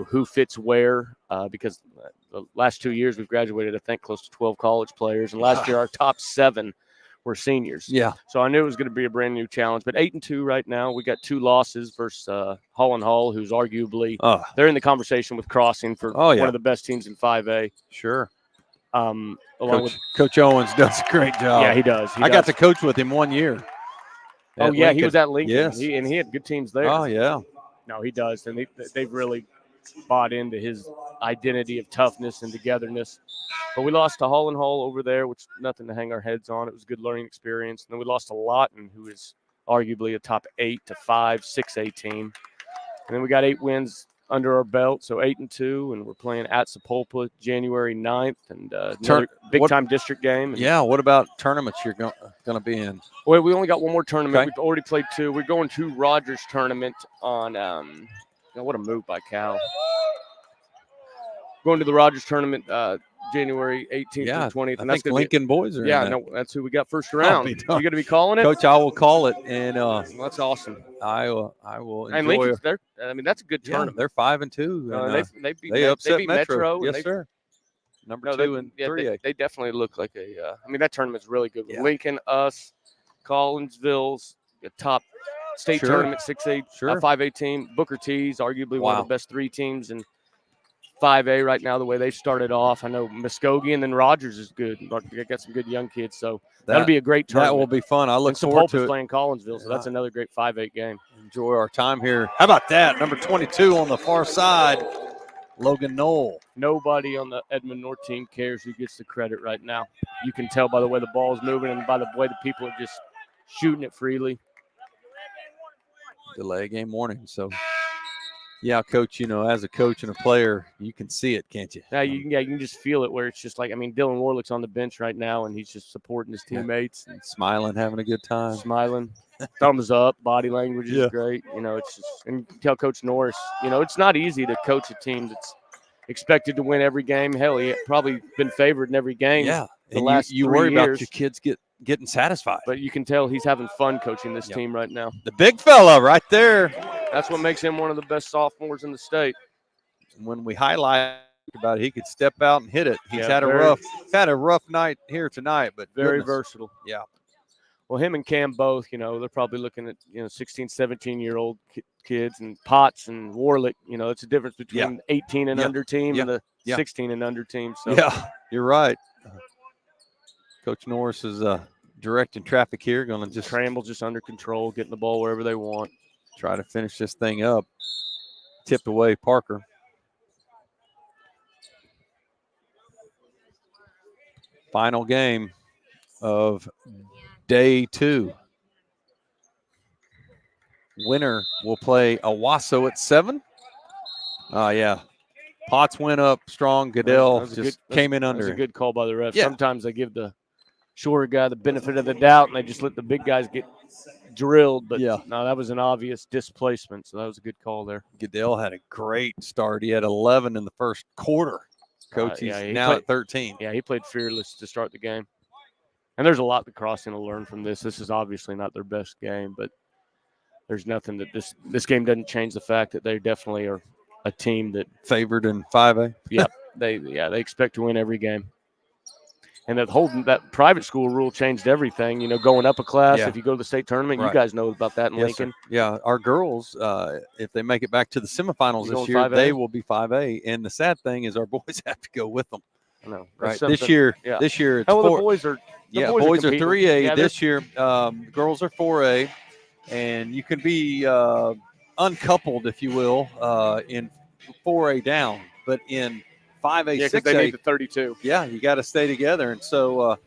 who fits where. Because the last 2 years we've graduated, I think, close to 12 college players, and last year our top 7 were seniors. Yeah. So I knew it was going to be a brand new challenge. But 8-2 right now. We got 2 losses versus Hall and Hall, who's arguably they're in the conversation with Crossing for one of the best teams in 5A. Sure. Coach Owens does a great job. Yeah, he does. I got to coach with him 1 year. Oh, yeah, he was at Lincoln. Yes. He had good teams there. Oh, yeah. No, he does. And they've really bought into his identity of toughness and togetherness. But we lost to Hall and Hall over there, which nothing to hang our heads on. It was a good learning experience. And then we lost to Lawton, who is arguably a top 8 to 5, 6A team. And then we got 8 wins under our belt, so 8-2, and we're playing at Sepulpa January 9th, and another big-time district game. And what about tournaments you're going to be in? Well, we only got one more tournament. Okay. We've already played 2. We're going to Rogers tournament on what a move by Cal. Going to the Rogers tournament January 18th and 20th. And I think Lincoln boys are in that. No, that's who we got first round. You going to be calling it? Coach, I will call it. And that's awesome. I will enjoy and Lincoln's there. I mean, that's a good tournament. They're 5-2. They upset beat Metro. Yes, sir. Number 2 in 3A. They definitely look like that tournament's really good. With Lincoln, us, Collinsville's a top state tournament, 6A, 5A team. Booker T's arguably one of the best 3 teams in 5A right now, the way they've started off. I know Muskogee and then Rogers is good. They got some good young kids, so that'll be a great tournament. That will be fun. I look forward to it. Playing Collinsville, so that's another great 5-8 game. Enjoy our time here. How about that? Number 22 on the far side, Logan Knoll. Nobody on the Edmond North team cares who gets the credit right now. You can tell by the way the ball is moving and by the way the people are just shooting it freely. Delay game warning, so... Yeah, Coach, as a coach and a player, you can see it, can't you? Yeah, you can just feel it where it's just like, Dylan Warlick's on the bench right now, and he's just supporting his teammates. And smiling, having a good time. Smiling. Thumbs up, body language is great. It's just – and you can tell Coach Norris, it's not easy to coach a team that's expected to win every game. Hell, he probably been favored in every game. Yeah, the last you 3 worry years. about your kids getting satisfied. But you can tell he's having fun coaching this team right now. The big fella right there. That's what makes him one of the best sophomores in the state. When we highlight about it, he could step out and hit it. He's had a rough night here tonight, but very versatile. Yeah. Well, him and Cam both, they're probably looking at 16, 17-year-old kids, and Potts and Warlick. It's a difference between 18 and under team and the 16 and under team. So yeah, you're right. Coach Norris is directing traffic here. Going to just Trammell just under control, getting the ball wherever they want. Try to finish this thing up. Tipped away, Parker. Final game of day 2. Winner will play Owasso at 7. Yeah. Potts went up strong. Goodell That was just came in That under was a him. good call by the ref. Yeah. Sometimes they give the shorter guy the benefit of the doubt, and they just let the big guys get drilled. But Yeah. no, that was an obvious displacement, so that was a good call there. Goodell had a great start. He had 11 in the first quarter. Coach, he's now at 13. Yeah, he played fearless to start the game. And there's a lot that Crossing will learn from this. This is obviously not their best game, but there's nothing that this game doesn't change the fact that they definitely are a team that favored in 5A. Yeah, they expect to win every game. And that private school rule changed everything. You know, going up a class. Yeah. If you go to the state tournament, Right. you guys know about that in Yes, Lincoln. sir. Yeah, our girls, if they make it back to the semifinals You this going year, 5A? they will be 5A. And the sad thing is, our boys have to go with them. I know. Right. That's This year, yeah. it's The 4. boys are. Boys are competing. 3A Yeah, this year. Girls are 4A, and you can be uncoupled, if you will, in 4A down, but in 5A, Yeah, 6A, because they need the 32. yeah, you got to stay together. And so,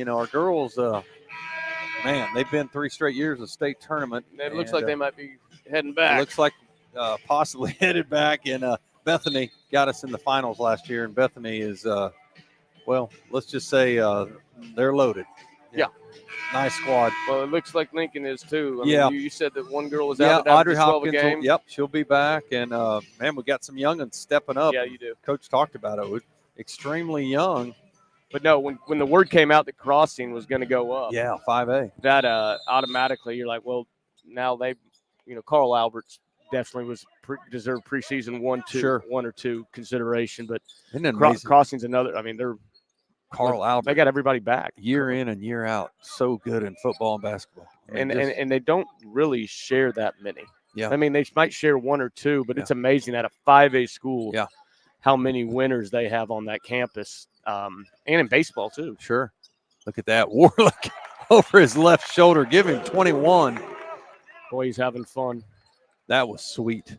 our girls, man, they've been 3 straight years of state tournament. It looks like they might be heading back. It looks like possibly headed back. And Bethany got us in the finals last year, and Bethany is, let's just say they're loaded. Yeah. Nice squad. Well, it looks like Lincoln is too. I Yeah. mean, you said that one girl was Yeah, out at Audrey 12 a Hopkins. game. Yep, she'll be back. And, man, we got some young'uns stepping up. Yeah, you do. Coach talked about it. We're extremely young. But no, when the word came out that Crossing was going to go up, Yeah, 5A. that automatically you're like, well, now Carl Alberts definitely deserved preseason 1 or 2 consideration, but Isn't it amazing? Crossing's another. I mean, they're Carl Albert. They got everybody back Year in and year out. So good in football and basketball. I mean, and they don't really share that many. Yeah. I mean, they might share 1 or 2, but it's amazing at a 5A school. Yeah. How many winners they have on that campus, and in baseball too. Sure. Look at that. Warlick over his left shoulder. Give him 21. Boy, he's having fun. That was sweet.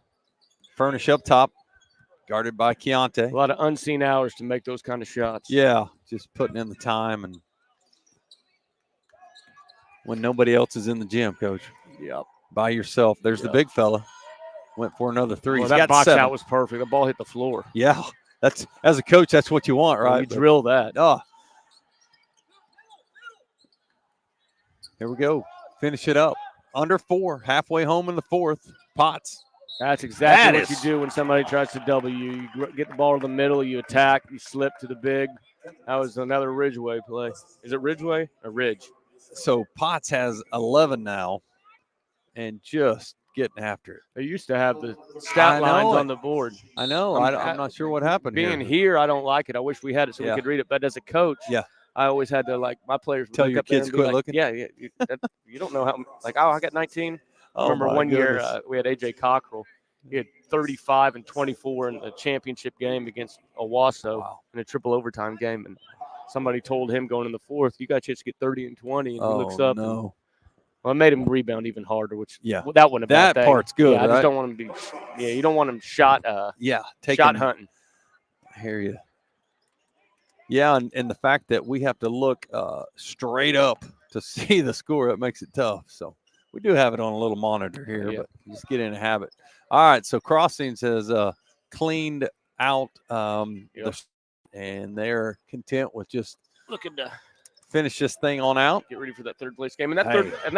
Furnish up top, guarded by Keontae. A lot of unseen hours to make those kind of shots. Yeah, just putting in the time and when nobody else is in the gym, Coach. Yep. By yourself. There's the big fella. Went for another 3. Well, He's that got box 7. out was perfect. The ball hit the floor. Yeah, that's as a coach, that's what you want, right? You drill that. Oh. Here we go. Finish it up. Under 4, halfway home in the 4th. Potts. That's exactly what you do when somebody tries to double you. You get the ball in the middle, you attack, you slip to the big. That was another Ridgeway play. Is it Ridgeway or Ridge? So Potts has 11 now and just getting after it. They used to have the stat lines on the board. I know. I'm not sure what happened Being here, I don't like it. I wish we had it so Yeah. we could read it. But as a coach, I always had to, my players would Tell look your up there kids and be quit like, looking? Yeah, you don't know how, I got 19. Oh, I remember my one year goodness. we had A.J. Cockrell. He had 35 and 24 in a championship game against Owasso in a triple overtime game. And somebody told him going in the 4th, you got a chance to get 30 and 20. And he looks up. No. Well, it made him rebound even harder, which Yeah. that wouldn't have been That part's good, Yeah, I right? just don't want him to be. Yeah, you don't want him shot. Shot hunting. I hear you. Yeah, and the fact that we have to look straight up to see the score, it makes it tough. So we do have it on a little monitor here, but just get in a habit. All right, so Crossings has cleaned out, and they're content with just looking to finish this thing on out. Get ready for that third place game. And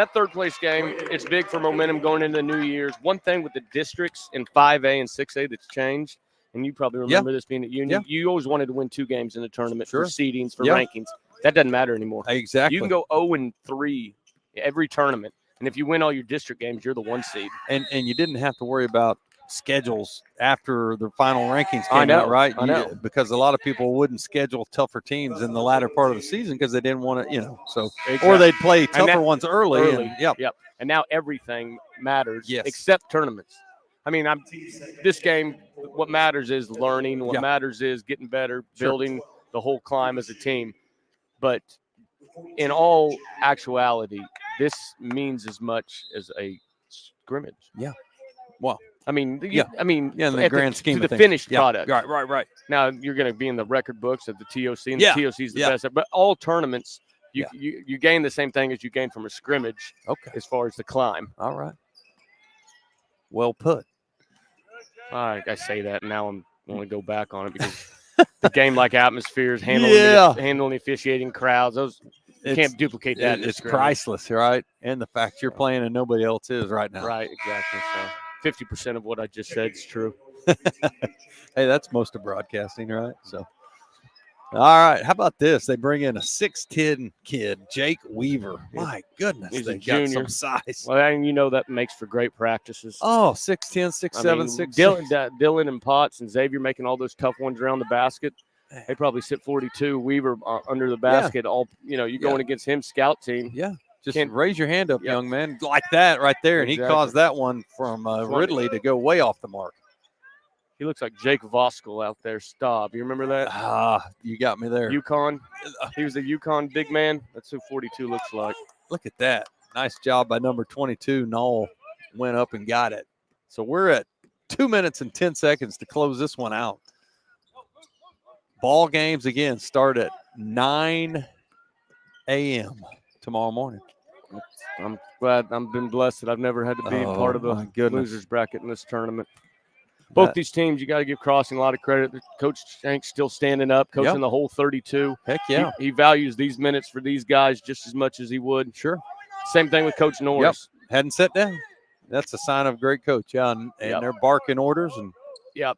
that third place game, it's big for momentum going into the New Year's. One thing with the districts in 5A and 6A that's changed, and you probably remember this being at Union, you always wanted to win 2 games in the tournament for seedings, for rankings. That doesn't matter anymore. Exactly. You can go 0-3 every tournament, and if you win all your district games, you're the 1 seed. And you didn't have to worry about schedules after the final rankings I came know, out, right? I know. Because a lot of people wouldn't schedule tougher teams in the latter part of the season because they didn't want to, so Exactly. or they'd play And tougher ones early. Yep. And now everything matters Yes. except tournaments. I mean, this game, what matters is learning. What matters is getting better, building the whole climb as a team. But in all actuality, this means as much as a scrimmage. Yeah. Well, I mean, in the grand scheme to of the things. finished Yeah. product. Right. Now you're going to be in the record books of the TOC, and Yeah. the TOC is the Yeah. best. But all tournaments, you gain the same thing as you gain from a scrimmage. Okay. As far as the climb. All right. Well put. I say that, and now I'm want to go back on it because the game-like atmospheres, handling the officiating crowds, those you can't duplicate that. It's priceless, right? And the fact you're playing and nobody else is right now. Right, exactly. So 50% of what I just said is true. Hey, that's most of broadcasting, right? So, all right. How about this? They bring in a 6'10" kid, Jake Weaver. My goodness, He's they a got junior. some size. Well, and you know that makes for great practices. Oh, 6'10", 6'7", 6'6". Dylan and Potts and Xavier making all those tough ones around the basket. They probably sit 42. Weaver under the basket. All you're going against him, scout team. Yeah. Just raise your hand up, young man, like that right there. And he caused that one from Ridley to go way off the mark. He looks like Jake Voskel out there. Stop. You remember that? Ah, you got me there. UConn. He was a UConn big man. That's who 42 looks like. Look at that. Nice job by number 22. Knoll went up and got it. So we're at 2 minutes and 10 seconds to close this one out. Ball games, again, start at 9 a.m. tomorrow morning. I'm glad. I've been blessed that I've never had to be part of the losers bracket in this tournament. Both these teams, you got to give Crossing a lot of credit. Coach Shank's still standing up, coaching the whole 32. Heck yeah. He values these minutes for these guys just as much as he would. Sure. Same thing with Coach Norris. Hadn't sat down. That's a sign of a great coach, and they're barking orders. And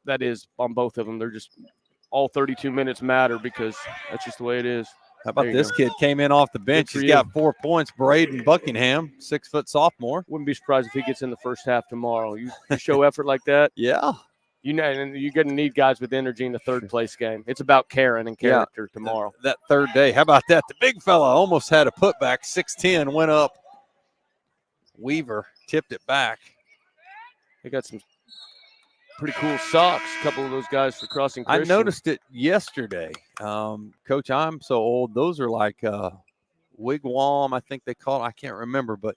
that is on both of them. They're just all 32 minutes matter because that's just the way it is. How about this kid came in off the bench? He's got 4 points. Braden Buckingham, 6-foot sophomore. Wouldn't be surprised if he gets in the first half tomorrow. You show effort like that. Yeah. And you're going to need guys with energy in the third place game. It's about Karen and character tomorrow. That third day. How about that? The big fella almost had a putback. 6'10", went up. Weaver tipped it back. They got some pretty cool socks, a couple of those guys for Crossing Christian. I noticed it yesterday. Coach, I'm so old. Those are like wigwam, I think they call it. I can't remember, but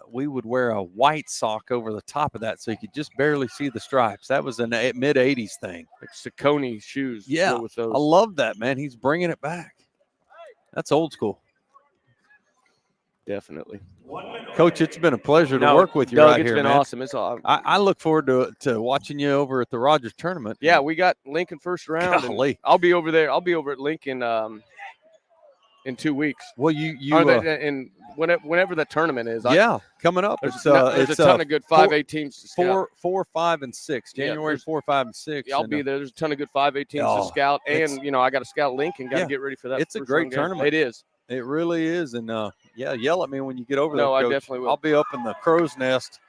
we would wear a white sock over the top of that so you could just barely see the stripes. That was a mid-'80s thing. Like Saucony shoes. Yeah, with those. I love that, man. He's bringing it back. That's old school. Definitely. Coach, it's been a pleasure to work with you Doug, right here, It's been man. awesome. It's all. I look forward to watching you over at the Rogers tournament. Yeah, we got Lincoln first round. Golly. I'll be over there. I'll be over at Lincoln in 2 weeks. Well, and whenever that tournament is. Coming up. There's a ton of good 5A teams to scout. 4, 5, and 6. January 4, 5, and 6. Yeah, I'll be there. There's a ton of good 5A teams to scout, and I got to scout Lincoln. Got to get ready for that. It's a great tournament. It is. It really is, and yell at me when you get over there. No, Coach. I definitely will. I'll be up in the crow's nest.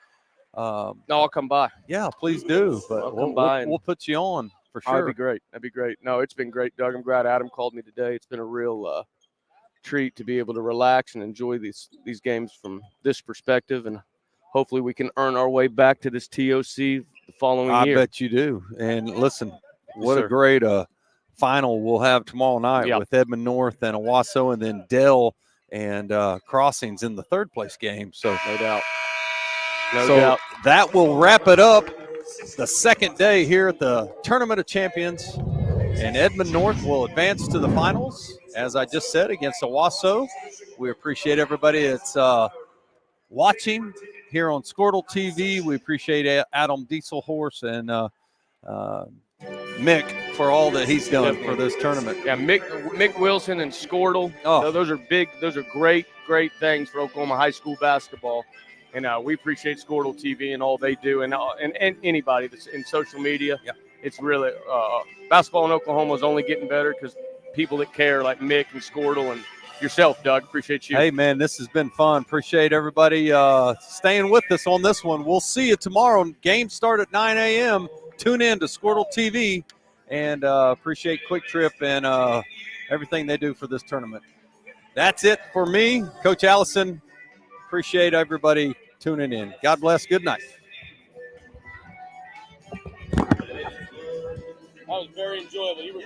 No, I'll come by. Yeah, please do. But we'll put you on for sure. That'd be great. That'd be great. No, it's been great, Doug. I'm glad Adam called me today. It's been a real treat to be able to relax and enjoy these games from this perspective, and hopefully we can earn our way back to this TOC the following year. I bet you do. And listen, what a great final we'll have tomorrow night with Edmond North and Owasso, and then Dell and Crossings in the third place game. So no doubt. That will wrap it up. The second day here at the Tournament of Champions, and Edmond North will advance to the finals, as I just said, against Owasso. We appreciate everybody that's watching here on Squirtle TV. We appreciate Adam Dieselhorse and Mick for all that he's done for this tournament. Yeah, Mick Wilson and Squirtle. Those are big. Those are great things for Oklahoma high school basketball. And we appreciate Squirtle TV and all they do, and anybody that's in social media. Yeah. It's really basketball in Oklahoma is only getting better because people that care like Mick and Squirtle and yourself, Doug. Appreciate you. Hey, man, this has been fun. Appreciate everybody staying with us on this one. We'll see you tomorrow. Games start at 9 a.m. Tune in to Squirtle TV, and appreciate Quick Trip and everything they do for this tournament. That's it for me, Coach Allison. Appreciate everybody tuning in. God bless. Good night. That was very enjoyable.